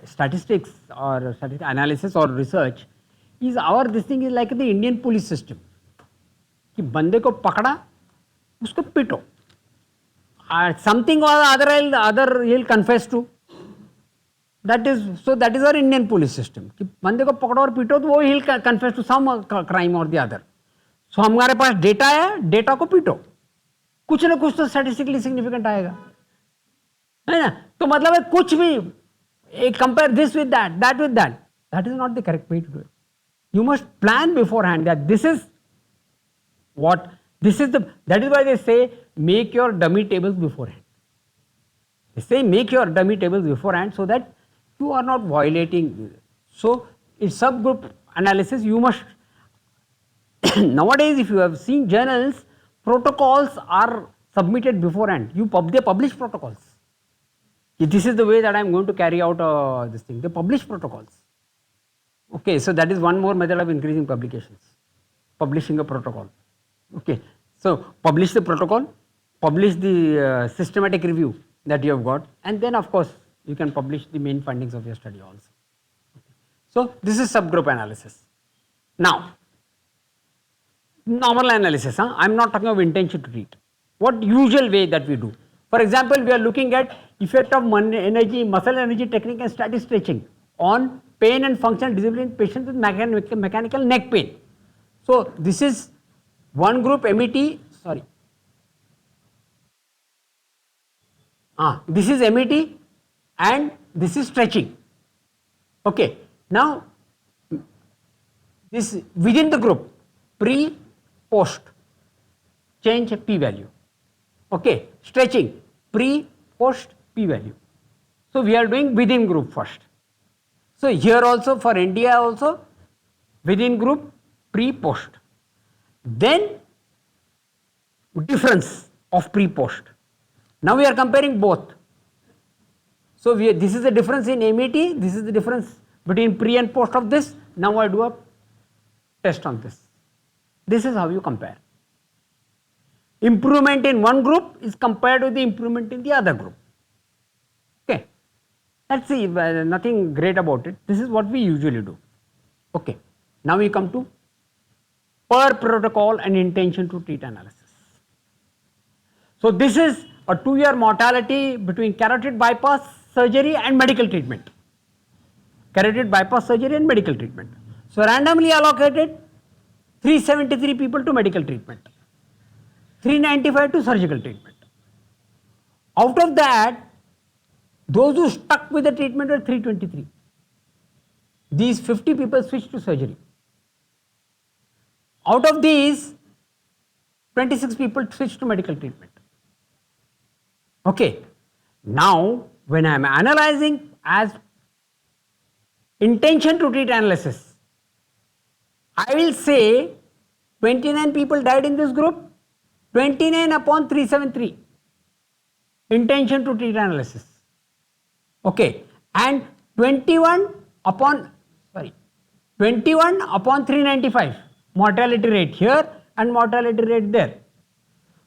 statistics or statistical analysis or research is our this thing is like the Indian police system कि बंदे को पकड़ा उसको पिटो something or other he'll confess to. That is our Indian police system कि बंदे को पकड़ो और पिटो तो वो he'll confess to some crime or the other. So हमारे पास डेटा है, डेटा को पिटो, कुछ ना कुछ तो स्टैटिस्टिकली सिग्निफिकेंट आएगा, है ना. तो मतलब है कुछ भी compare this with that with that is not the correct way to do it. You must plan beforehand that this is what this is the, that is why they say make your dummy tables beforehand. They say make your dummy tables beforehand so that you are not violating. So in subgroup analysis you must nowadays if you have seen journals, protocols are submitted beforehand. They publish protocols. This is the way that I am going to carry out this thing. They publish protocols. Okay, so that is one more method of increasing publications, publishing a protocol. Okay, so publish the protocol, publish the systematic review that you have got, and then of course you can publish the main findings of your study also. So this is subgroup analysis. Now, normal analysis, I am not talking of intention to treat. What usual way that we do? For example, we are looking at effect of muscle energy technique and static stretching on pain and functional disability in patients with mechanical neck pain. So this is one group MET, sorry. This is MET and this is stretching. Okay. Now this within the group, pre, post, change p value. Okay, stretching, pre, post, p value. So we are doing within group first. So here also for India also within group, pre, post. Then difference of pre, post. Now we are comparing both. So this is the difference in MET, this is the difference between pre and post of this. Now I do a test on this. This is how you compare. Improvement in one group is compared with the improvement in the other group. Okay. Let's see, nothing great about it. This is what we usually do. Okay. Now we come to per protocol and intention to treat analysis. So this is a 2-year mortality between carotid bypass surgery and medical treatment. Carotid bypass surgery and medical treatment. So randomly allocated 373 people to medical treatment, 395 to surgical treatment. Out of that, those who stuck with the treatment were 323. These 50 people switched to surgery. Out of these, 26 people switched to medical treatment. Okay. Now, when I am analyzing as intention to treat analysis, I will say 29 people died in this group, 29 upon 373, intention to treat analysis. Okay, and 21 upon 395, mortality rate here and mortality rate there.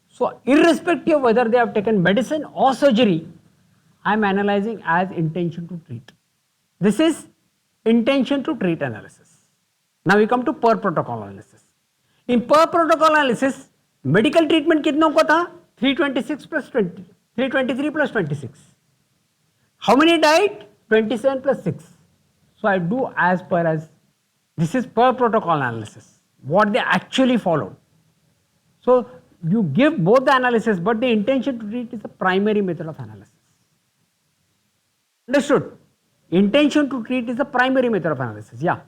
So irrespective of whether they have taken medicine or surgery, I am analyzing as intention to treat. This is intention to treat analysis. Now we come to per protocol analysis. In per protocol analysis, medical treatment कितनों को था? 326 plus 20, 323 plus 26. How many died? 27 plus 6. So I do as per as, this is per protocol analysis, what they actually followed. So you give both the analysis, but the intention to treat is the primary method of analysis. Understood? Intention to treat is the primary method of analysis. Yeah.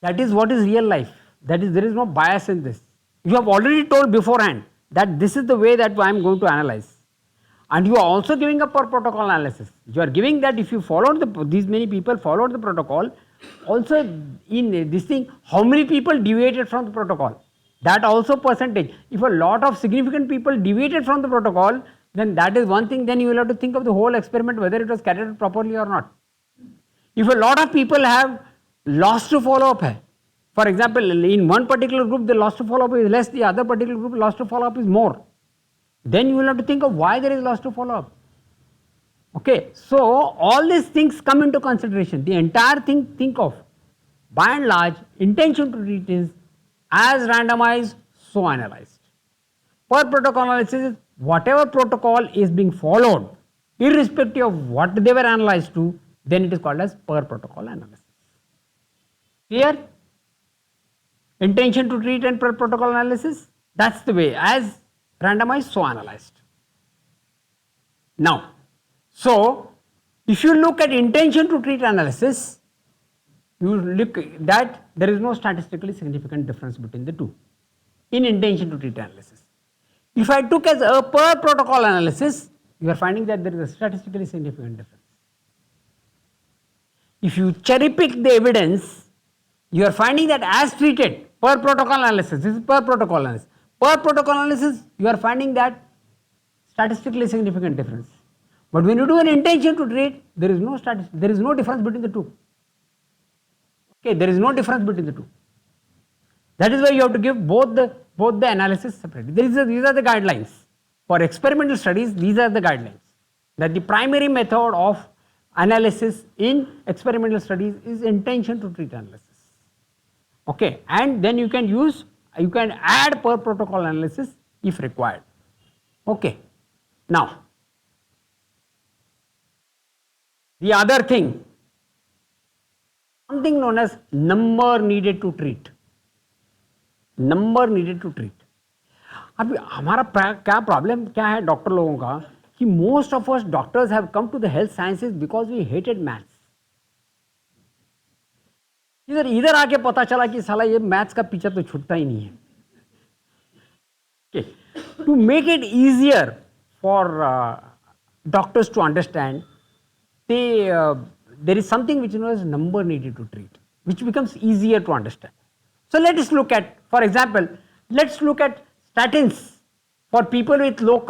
That is what is real life. That is, there is no bias in this. You have already told beforehand that this is the way that I am going to analyze. And you are also giving a per protocol analysis. You are giving that if you followed these many people followed the protocol, also in this thing, how many people deviated from the protocol? That also percentage. If a lot of significant people deviated from the protocol, then that is one thing, then you will have to think of the whole experiment whether it was carried out properly or not. If a lot of people have loss to follow up hai, for example, in one particular group the loss to follow up is less, the other particular group loss to follow up is more, then you will have to think of why there is loss to follow up. Okay, so all these things come into consideration. The entire thing, think of, by and large, intention to treat is as randomized, so analyzed. Per protocol analysis is whatever protocol is being followed, irrespective of what they were analyzed to, then it is called as per protocol analysis. Clear? Intention to treat and per protocol analysis, that's the way, as randomized, so analyzed. Now, so if you look at intention to treat analysis, you look that there is no statistically significant difference between the two in intention to treat analysis. If I took as a per protocol analysis, you are finding that there is a statistically significant difference. If you cherry pick the evidence, you are finding that as treated, per protocol analysis, this is per protocol analysis. Per protocol analysis, you are finding that statistically significant difference. But when you do an intention to treat, there is no difference between the two. Okay, there is no difference between the two. That is why you have to give both the analysis separately. These are the guidelines. For experimental studies, these are the guidelines. That the primary method of analysis in experimental studies is intention to treat analysis. Okay, and then you can add per protocol analysis if required. Okay. Now, the other thing, something known as number needed to treat. Number needed to treat. अभी हमारा क्या problem क्या है doctor लोगों का कि most of us doctors have come to the health sciences because we hated maths. इधर इधर आके पता चला कि साला ये मैथ्स का पीछा तो छूटता ही नहीं है. Okay. To make it easier for doctors to understand, there is something which is known as number needed to treat, which becomes easier to understand. So let us look at, for example, let's look at statins for people with low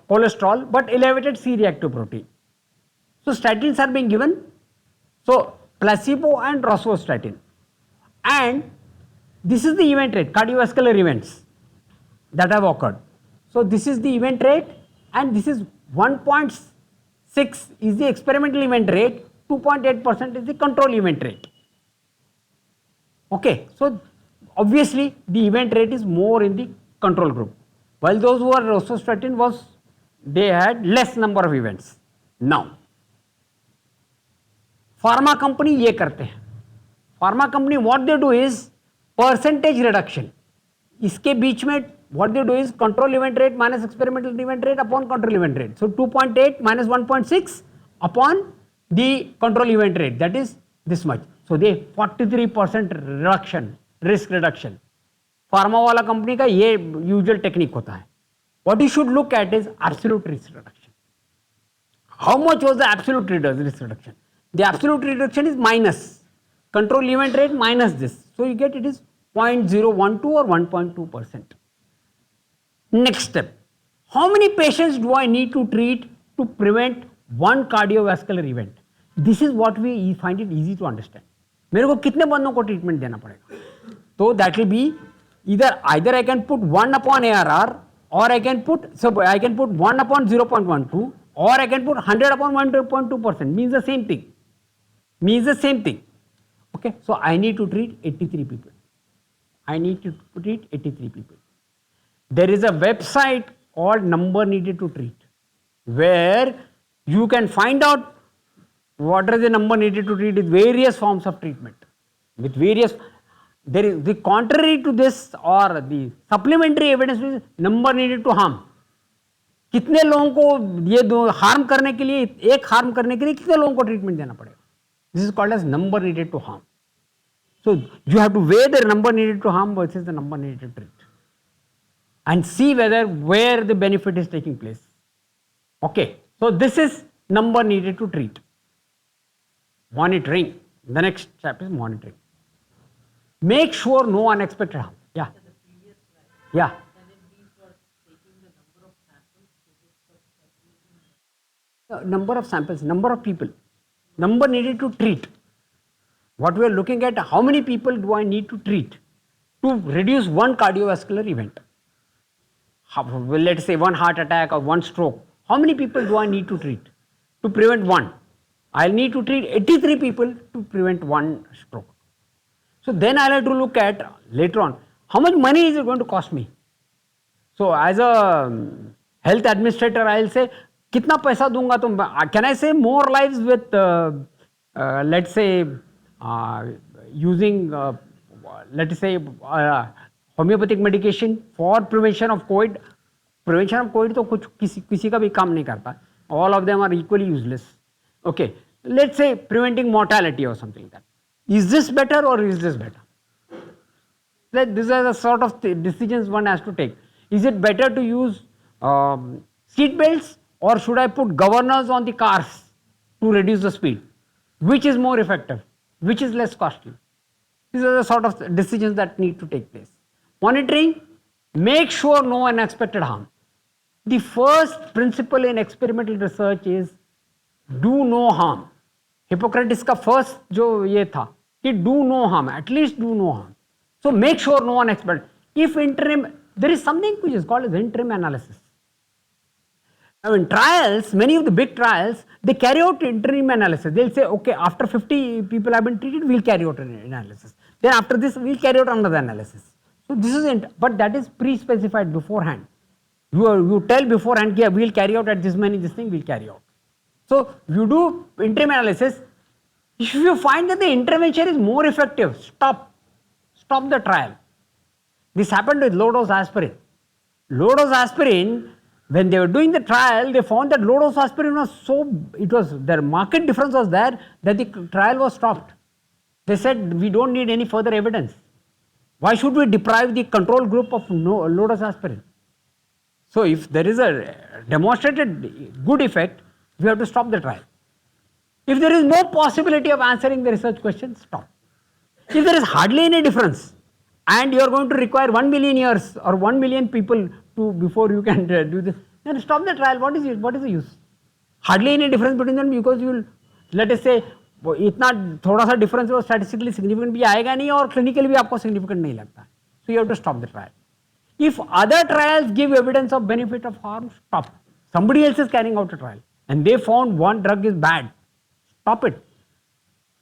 cholesterol but elevated C-reactive protein. So statins are being given, so placebo and rosuvastatin, and this is the event rate, cardiovascular events that have occurred. So this is the event rate and this is 1.6 is the experimental event rate, 2.8% is the control event rate. Okay, so obviously the event rate is more in the control group, while those who are rosuvastatin they had less number of events. Now, pharma company ये करते हैं. Pharma company what they do is percentage reduction. इसके बीच में what they do is control event rate minus experimental event rate upon control event rate. So 2.8 minus 1.6 upon the control event rate, that is this much. So they 43% reduction, risk reduction. Pharma वाला company का ये usual technique होता है. What you should look at is absolute risk reduction. How much was the absolute risk reduction? The absolute reduction is minus control event rate minus this. So you get it is 0.012 or 1.2%. Next step, how many patients do I need to treat to prevent one cardiovascular event? This is what we find it easy to understand. मेरे को कितने बंदों को treatment देना पड़ेगा? तो that will be either I can put 1 upon ARR or I can put 1 upon 0.12 or I can put 100 upon 1.2%, means the same thing. Okay, so I need to treat 83 people. There is a website called Number Needed to Treat, where you can find out what is the number needed to treat with various forms of treatment. There is the contrary to this or the supplementary evidence is number needed to harm. कितने लोगों को ये दो harm करने के लिए कितने लोगों को ट्रीटमेंट देना पड़ेगा? This is called as number needed to harm. So you have to weigh the number needed to harm versus the number needed to treat and see where the benefit is taking place. Okay, so this is number needed to treat. Monitoring. The next step is monitoring. Make sure no unexpected harm. Yeah. Yeah. Number of samples, number of people, number needed to treat. What we are looking at, how many people do I need to treat to reduce one cardiovascular event? Let's say one heart attack or one stroke. How many people do I need to treat to prevent one? I'll need to treat 83 people to prevent one stroke. So then I'll have to look at later on, how much money is it going to cost me? So as a health administrator, I'll say, कितना पैसा दूंगा तुम? Can I save more lives with, let's say, using, let's say, homeopathic medication for prevention of COVID? Prevention of COVID तो कुछ किसी का भी काम नहीं करता. All of them are equally useless. Okay, let's say preventing mortality or something like that. Is this better or is this better? These are the sort of decisions one has to take. Is it better to use seat belts or should I put governors on the cars to reduce the speed? Which is more effective? Which is less costly? These are the sort of decisions that need to take place. Monitoring, make sure no unexpected harm. The first principle in experimental research is do no harm. Hippocrates का first जो ये था कि do no harm, at least do no harm. So make sure no unexpected. If interim, there is something which is called as interim analysis. Now in trials, many of the big trials, they carry out interim analysis. They'll say, okay, after 50 people have been treated, we'll carry out an analysis. Then after this, we'll carry out another analysis. So this is, but that is pre-specified beforehand. You tell beforehand, yeah, we'll carry out at this many, this thing we'll carry out. So you do interim analysis. If you find that the intervention is more effective, stop the trial. This happened with low dose aspirin. Low dose aspirin, when they were doing the trial, they found that low dose aspirin was their market difference was there that the trial was stopped. They said, we don't need any further evidence. Why should we deprive the control group of low dose aspirin? So if there is a demonstrated good effect, we have to stop the trial. If there is no possibility of answering the research question, stop. If there is hardly any difference and you are going to require 1 million years or 1 million people before you can do this, then stop the trial. What is the use? Hardly any difference between them, because you will, let us say, इतना थोड़ा सा difference वो statistically significant भी आएगा नहीं और clinically भी आपको सिग्निफिकेंट नहीं लगता. So you have to stop the trial. If other trials give evidence of benefit of harm, stop. Somebody else is carrying out a trial and they found one drug is bad, stop it.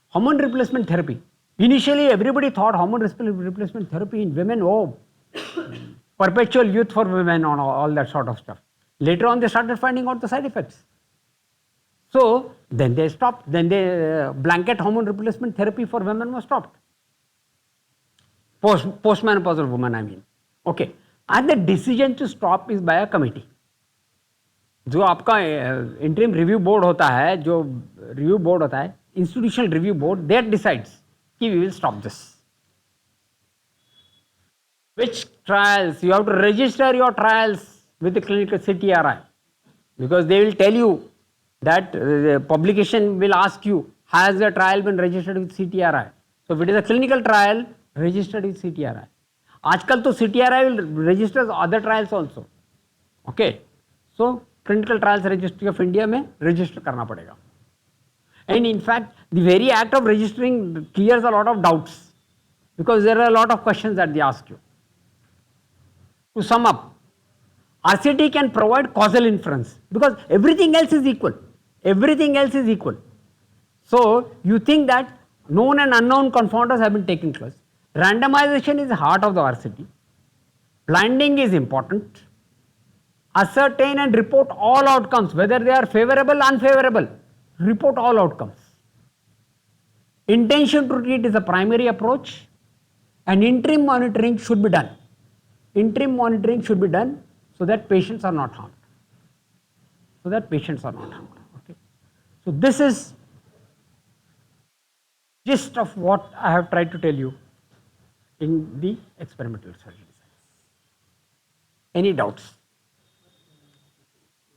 Hormone replacement therapy. Initially everybody thought hormone replacement therapy in women, oh, perpetual youth for women and all that sort of stuff. Later on they started finding out the side effects. So then they stopped, then the blanket hormone replacement therapy for women was stopped. Postmenopausal women, I mean. Okay. And the decision to stop is by a committee. जो आपका interim review board होता है, जो review board होता है, institutional review board, that decides कि we will stop this. Which trials? You have to register your trials with the clinical CTRI, because they will tell you that the publication will ask you, has the trial been registered with CTRI? So if it is a clinical trial, registered with CTRI. आजकल तो CTRI will register other trials also. Okay, so clinical trials registry of India में register करना पड़ेगा. And in fact, the very act of registering clears a lot of doubts, because there are a lot of questions that they ask you. To sum up, RCT can provide causal inference because everything else is equal. Everything else is equal. So you think that known and unknown confounders have been taken close. Randomization is the heart of the RCT. Blinding is important. Ascertain and report all outcomes, whether they are favorable or unfavorable. Report all outcomes. Intention to treat is a primary approach, and interim monitoring should be done. Interim monitoring should be done so that patients are not harmed. Okay. So this is gist of what I have tried to tell you in the experimental surgery science. Any doubts?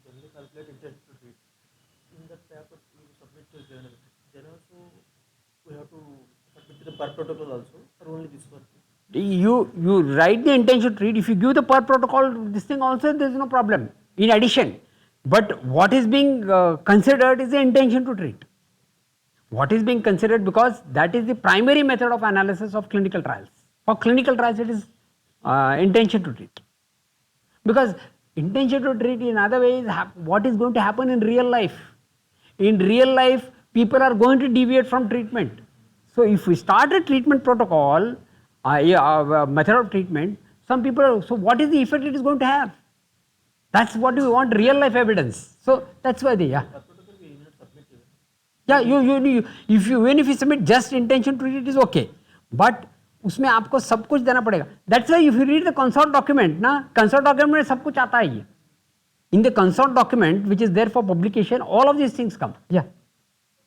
When we calculate intent to treat, in that paper we submit to journal. Then also we have to submit to the per protocol also, or only this one? You write the intention to treat. If you give the per protocol this thing also, there is no problem. In addition, but what is being considered is the intention to treat. What is being considered, because that is the primary method of analysis of clinical trials. For clinical trials, it is intention to treat. Because intention to treat in other ways, what is going to happen in real life? In real life, people are going to deviate from treatment. So if we start a treatment protocol, method of treatment, some people, so what is the effect it is going to have? That's what we want, real life evidence. So that's why they, even if you submit just intention to treat, it is okay. But उसमें आपको सब कुछ देना पड़ेगा. That's why if you read the consort document, ना consort document में सब कुछ आता है ये. In the consort document, which is there for publication, all of these things come. Yeah.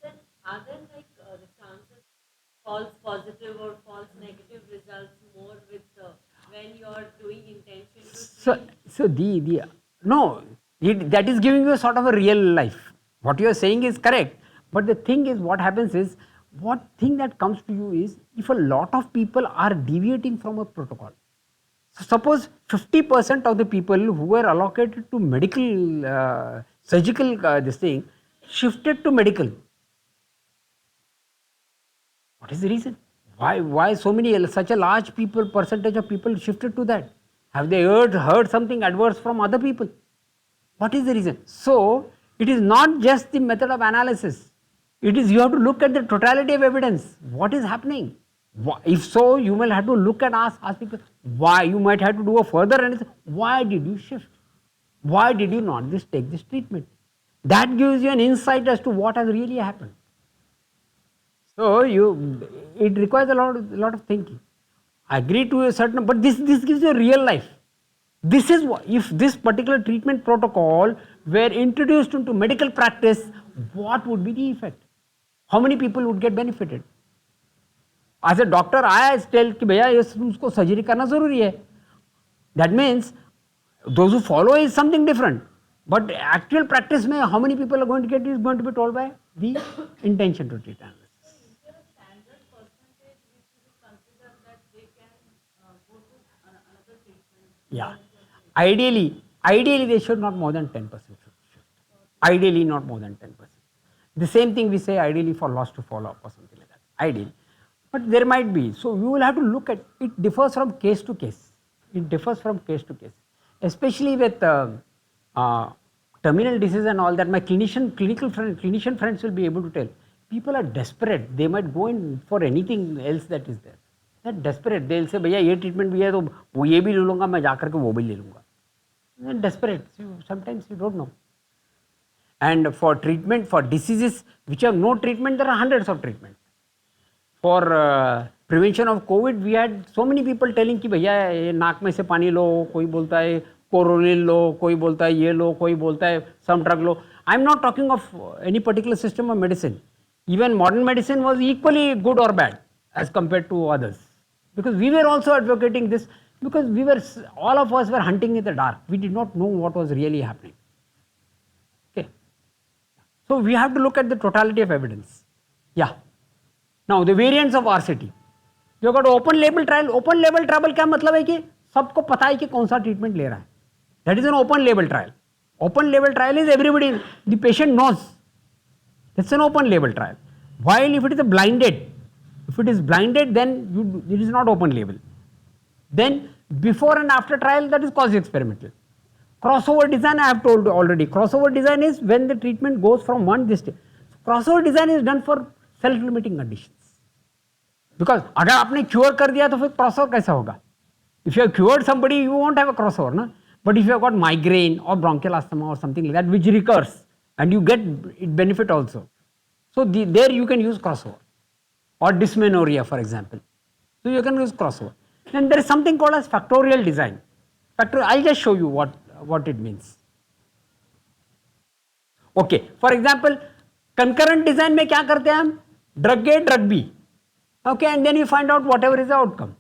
Then are there like the chances false positive or false negative results more with when you are doing intention to treat? That is giving you a sort of a real life. What you are saying is correct, but the thing is, what happens is, what thing that comes to you is, if a lot of people are deviating from a protocol. So suppose 50% of the people who were allocated to medical, surgical this thing, shifted to medical. What is the reason? Why so many, such a large percentage of people shifted to that? Have they heard something adverse from other people? What is the reason? So it is not just the method of analysis. It is, you have to look at the totality of evidence. What is happening? If so, you will have to look and ask people why. You might have to do a further analysis. Why did you shift? Why did you not just take this treatment? That gives you an insight as to what has really happened. So it requires a lot of thinking. I agree to a certain, but this gives you a real life. This is what, if this particular treatment protocol were introduced into medical practice, what would be the effect? How many people would get benefited? As a doctor, I tell कि भैया ये उसको surgery करना जरूरी है. That means those who follow is something different. But actual practice में how many people are going to get is going to be told by the intention to treat analysis. Is there a standard percentage which you consider that they can go to another treatment? Yeah. Ideally they should not more than 10%. Ideally not more than 10%. The same thing we say ideally for loss to follow up or something like that. Ideally. But there might be. So we will have to look at it. Differs from case to case. It differs from case to case. Especially with terminal disease and all that, my clinician friends will be able to tell. People are desperate. They might go in for anything else that is there. They're desperate. They'll say, भैया ये treatment भी है तो वो ये भी ले लूँगा, मैं जाकर के वो भी ले लूँगा. They're desperate. Sometimes you don't know. And for treatment, for diseases which have no treatment, there are hundreds of treatments. For prevention of COVID, we had so many people telling कि भैया ये नाक में से पानी लो, कोई बोलता है कोरोनिल लो, कोई बोलता है ये लो, कोई बोलता है some drug low. I am not talking of any particular system of medicine. Even modern medicine was equally good or bad as compared to others. Because we were also advocating this, because all of us were hunting in the dark. We did not know what was really happening. Okay. So we have to look at the totality of evidence. Yeah. Now the variants of RCT. You got open label trial. Open label trial क्या मतलब है कि सबको पता है कि कौन सा ट्रीटमेंट ले रहा है. That is an open label trial. Open label trial is everybody, the patient knows. It's an open label trial. While if it is a blinded, then it is not open label. Then before and after trial, that is quasi experimental. Crossover design I have told already. Crossover design is when the treatment goes from one this. Crossover design is done for self-limiting conditions. Because अगर आपने cure कर दिया तो फिर crossover कैसा होगा? If you have cured somebody, you won't have a crossover, na? But if you have got migraine or bronchial asthma or something like that, which recurs, and you get benefit also, so there you can use crossover, or dysmenorrhea, for example. So you can use crossover. Then there is something called as factorial design. I'll just show you what it means. Okay, for example, concurrent design में क्या करते हैं हम? Drug A, drug B. Okay, and then you find out whatever is the outcome.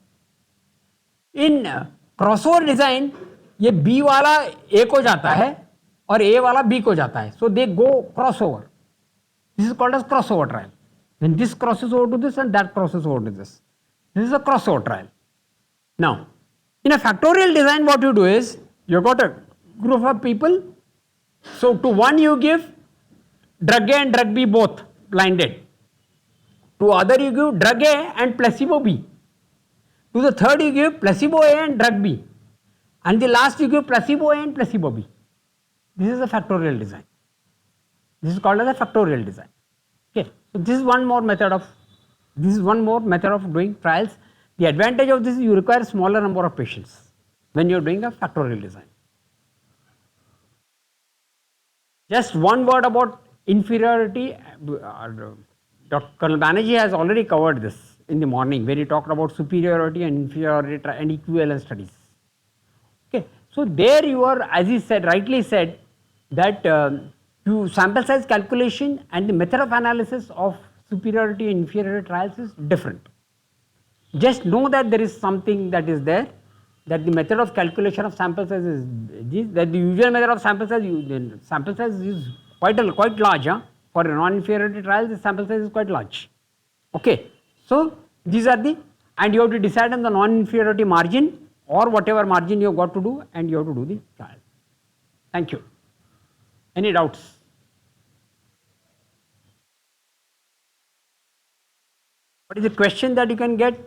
In crossover design, ये B वाला A को जाता है और A वाला B को जाता है. So they go crossover. This is called as crossover trial. When this crosses over to this and that crosses over to this. This is a crossover trial. Now, in a factorial design, what you do is, you got a group of people. So to one you give drug A and drug B both blinded. To other you give drug A and placebo B. To the third you give placebo A and drug B. And the last you give placebo A and placebo B. This is a factorial design. This is called as a factorial design. Okay. So this is one more method of doing trials. The advantage of this is you require a smaller number of patients when you are doing a factorial design. Just one word about inferiority. Dr. Colonel Banerjee has already covered this in the morning when he talked about superiority and inferiority and equivalence studies. Okay, so there you are, as he said, rightly said, that you sample size calculation and the method of analysis of superiority and inferiority trials is different. Just know that there is something that is there, that the method of calculation of sample size is this, that the usual method of sample size is quite large. Huh? For a non-inferiority trial, the sample size is quite large. Okay, so these are and you have to decide on the non-inferiority margin or whatever margin you have got to do, and you have to do the trial. Thank you. Any doubts? What is the question that you can get?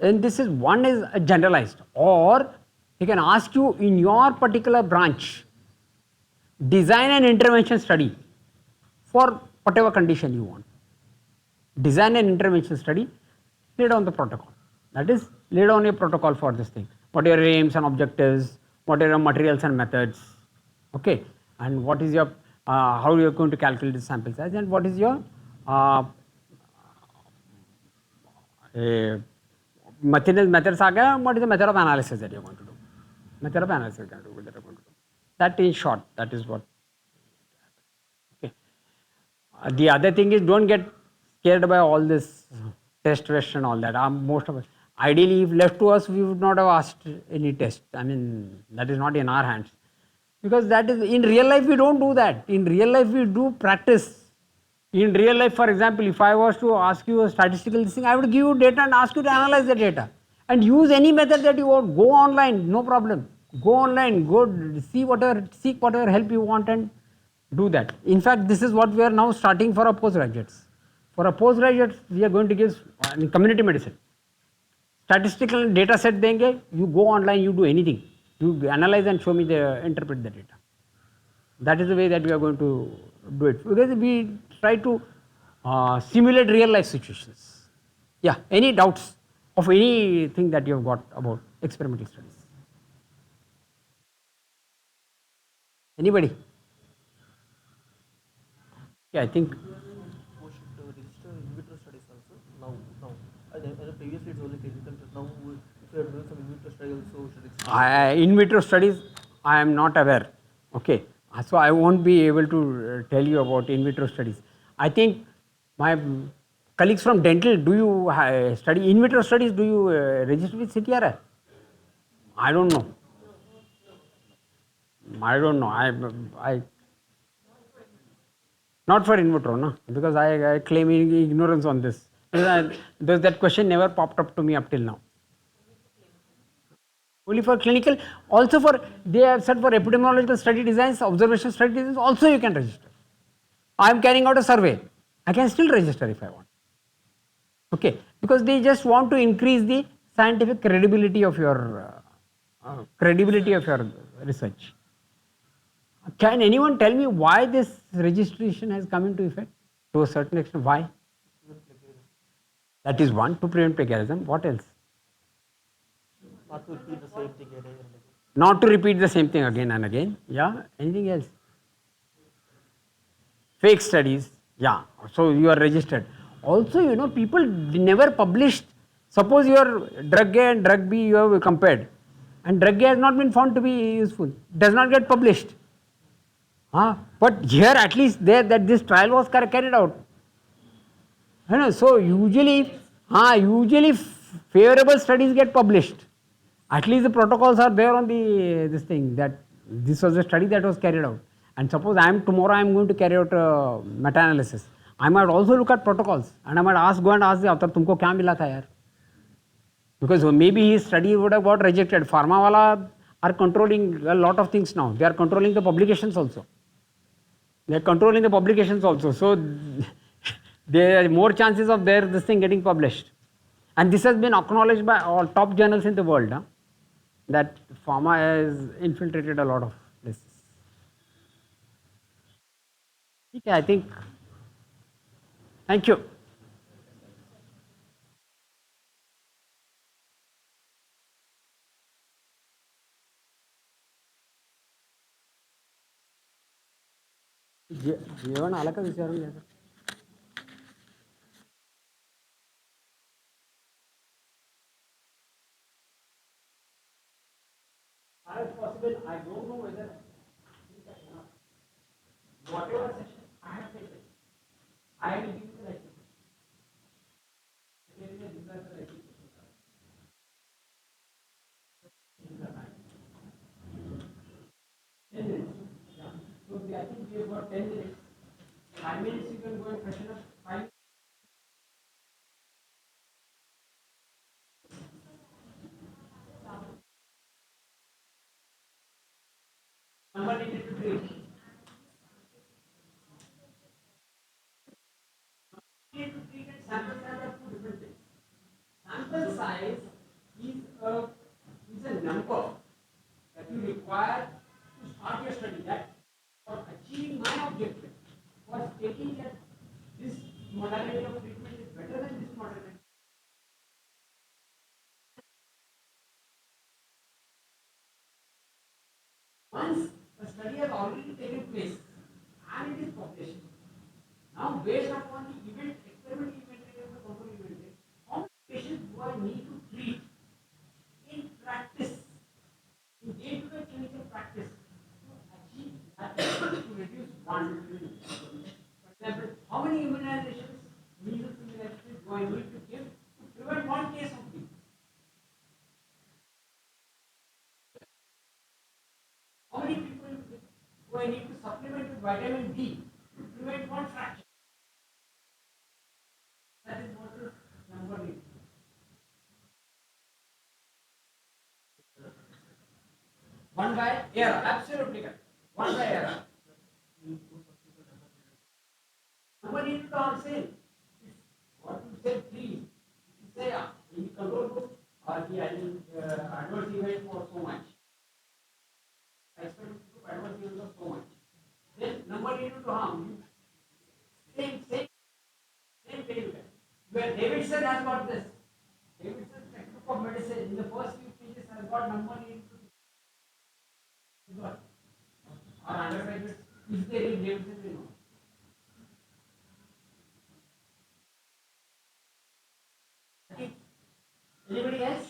And this is one is a generalized, or he can ask you in your particular branch, design an intervention study for whatever condition you want. Design an intervention study, lay down the protocol. That is, lay down a protocol for this thing. What are your aims and objectives? What are your materials and methods? Okay, and what is your how you are going to calculate the sample size, and what is your uh, material methods are there, and what is the method of analysis that you are going to do. Method of analysis that you are going to do. That in short, that is what. Okay. The other thing is, don't get scared by all this test rush and all that. Most of us, ideally, if left to us, we would not have asked any test. I mean, that is not in our hands, because that is in real life we don't do that. In real life we do practice. In real life, for example, if I was to ask you a statistical thing, I would give you data and ask you to analyze the data and use any method that you want. Go online, no problem. Go online, go see whatever, seek whatever help you want and do that. In fact, this is what we are now starting for our postgraduates. For our postgraduates, we are going to give community medicine. Statistical data set देंगे, you go online, you do anything. You analyze and show me the, interpret the data. That is the way that we are going to do it, because we try to simulate real life situations. Yeah, any doubts of anything that you have got about experimental studies? Anybody? Yeah, I think We should register in vitro studies also now. And previously it's only clinical. Now, if you are doing some in vitro study also, we should register. in vitro studies I am not aware. Okay, so I won't be able to tell you about in vitro studies. I think my colleagues from dental, do you study in vitro studies? Do you register with CTRI? I don't know. I don't know. I not for in vitro, no, because I claim ignorance on this. Because that question never popped up to me up till now. Only for clinical, also for, they have said for epidemiological study designs, observation study designs, also you can register. I am carrying out a survey. I can still register if I want. Okay, because they just want to increase the scientific credibility of your research. Can anyone tell me why this registration has come into effect? To a certain extent, why? That is one, to prevent plagiarism. What else? Not to repeat the same thing again and again. Not to repeat the same thing again and again. Yeah. Anything else? Fake studies. Yeah. So you are registered. Also, people never published. Suppose your drug A and drug B you have compared, and drug A has not been found to be useful. Does not get published. But here at least there that this trial was carried out. So usually favorable studies get published. At least the protocols are there on the this thing, that this was a study that was carried out. And suppose tomorrow I am going to carry out a meta-analysis. I might also look at protocols and I might go and ask the author, तुमको क्या मिला था यार? Because maybe his study would have got rejected. Pharma wala are controlling a lot of things now. They are controlling the publications also. They are controlling the publications also. So there are more chances of this thing getting published. And this has been acknowledged by all top journals in the world, that pharma has infiltrated a lot of places. Okay, I think, thank you. जेवण आलं का विचारून घ्या. As possible, I don't know whether whatever session I have taken, I will give you the writing. There is a disaster writing. 10 minutes. Yeah. So I think we have got 10 minutes. 5 minutes you can go and freshen up. 5. Somebody need to treat. Need to treat and sample size are two different things. Sample size is a number that you require to start your study. That for achieving my objective, for stating that this modality of treatment is better than this modality. Once a study has already based upon the event, experimental event rate and the control event rate, how many patients do I need to treat in practice, in day-to-day clinical practice, to achieve that, to reduce one. For example, how many immunizations, measles immunizations do I need to give to prevent one case of measles? How many people do I need to supplement with vitamin D to prevent one fracture? That is what is number 8. One by era, absolutely correct. One by era. Number need to answer. What you say, please. You say in control group or the adverse event for so much. Experiment group adverse event for so much. Then number need to harm. Same thing. Where Davidson has got this. Davidson's textbook of medicine in the first few pages has got number need to got. Or undergraduates, if they read Davidson, they know. Okay. Anybody else?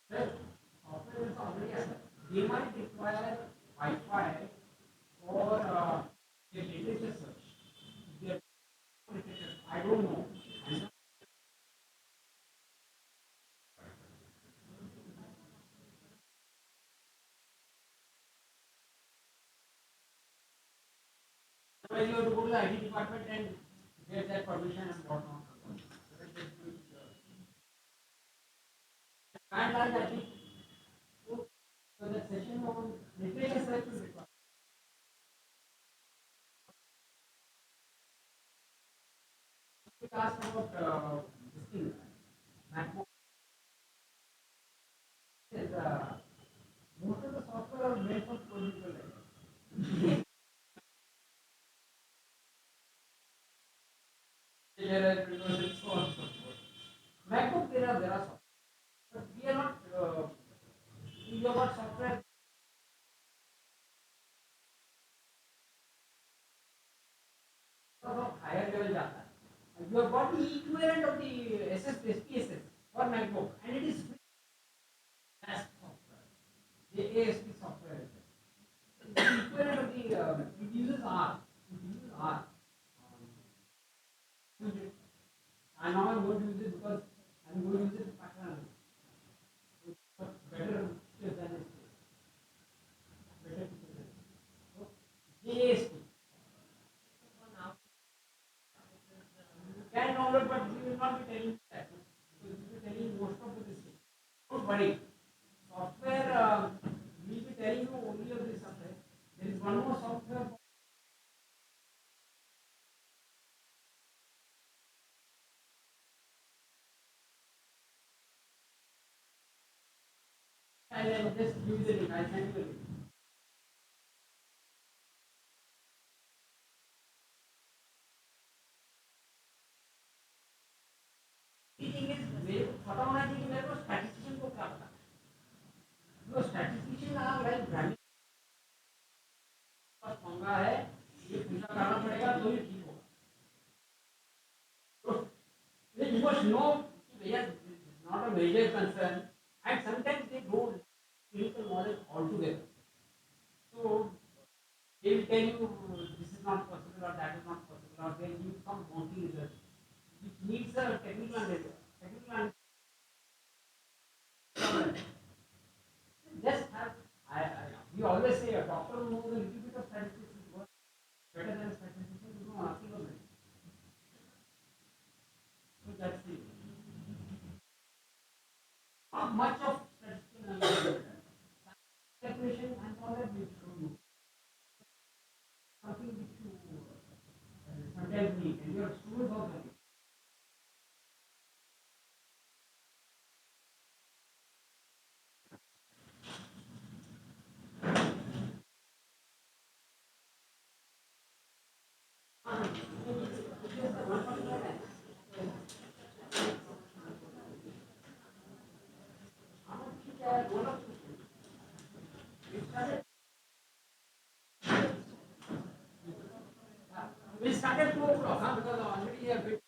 Well, software is already available. They might require Wi-Fi for their literature search. Their literature, I don't know. Otherwise, you have to go to the IT department and get that permission and whatnot. And I think so that session on literature search is required. We asked about this thing. MacBook is most of the software are made for political writers. There are because so on and so forth. MacBook there are software, but we are not. We have got software of higher level data. You have got the equivalent of the SPSS for MacBook, and it is free as software. The ASP software is there. The equivalent of the it uses R. It uses R. Use it. And now I'm going to use it because I'm going to use it for pattern analysis. Better features than SPSS. Better features than SPSS. So JASP. You can download, but we will not be telling that. We will be telling most of the things. Don't worry. Software, we will be telling you only of this software. There is one more software. I'll just give you the link. I'll send you the link. The thing is, पता होना चाहिए कि मेरे को statistician को क्या पता है. जो statistician आप like branding का पंगा है, ये पूजा करना पड़ेगा तो ये ठीक होगा. So you must know कि भैया this is not a major concern, and sometimes they don't clinical knowledge altogether. So they will tell you this is not possible or that is not possible, or they give some wonky research which needs a technical understanding. Just have, we always say a doctor who knows a little bit of statistics is better than a statistician who knows nothing of it. So that's the not much of statistical analysis. Calculation and all that we show you. Something which you sometimes need, and your students also need. started 2 o'clock, huh? Because already a bit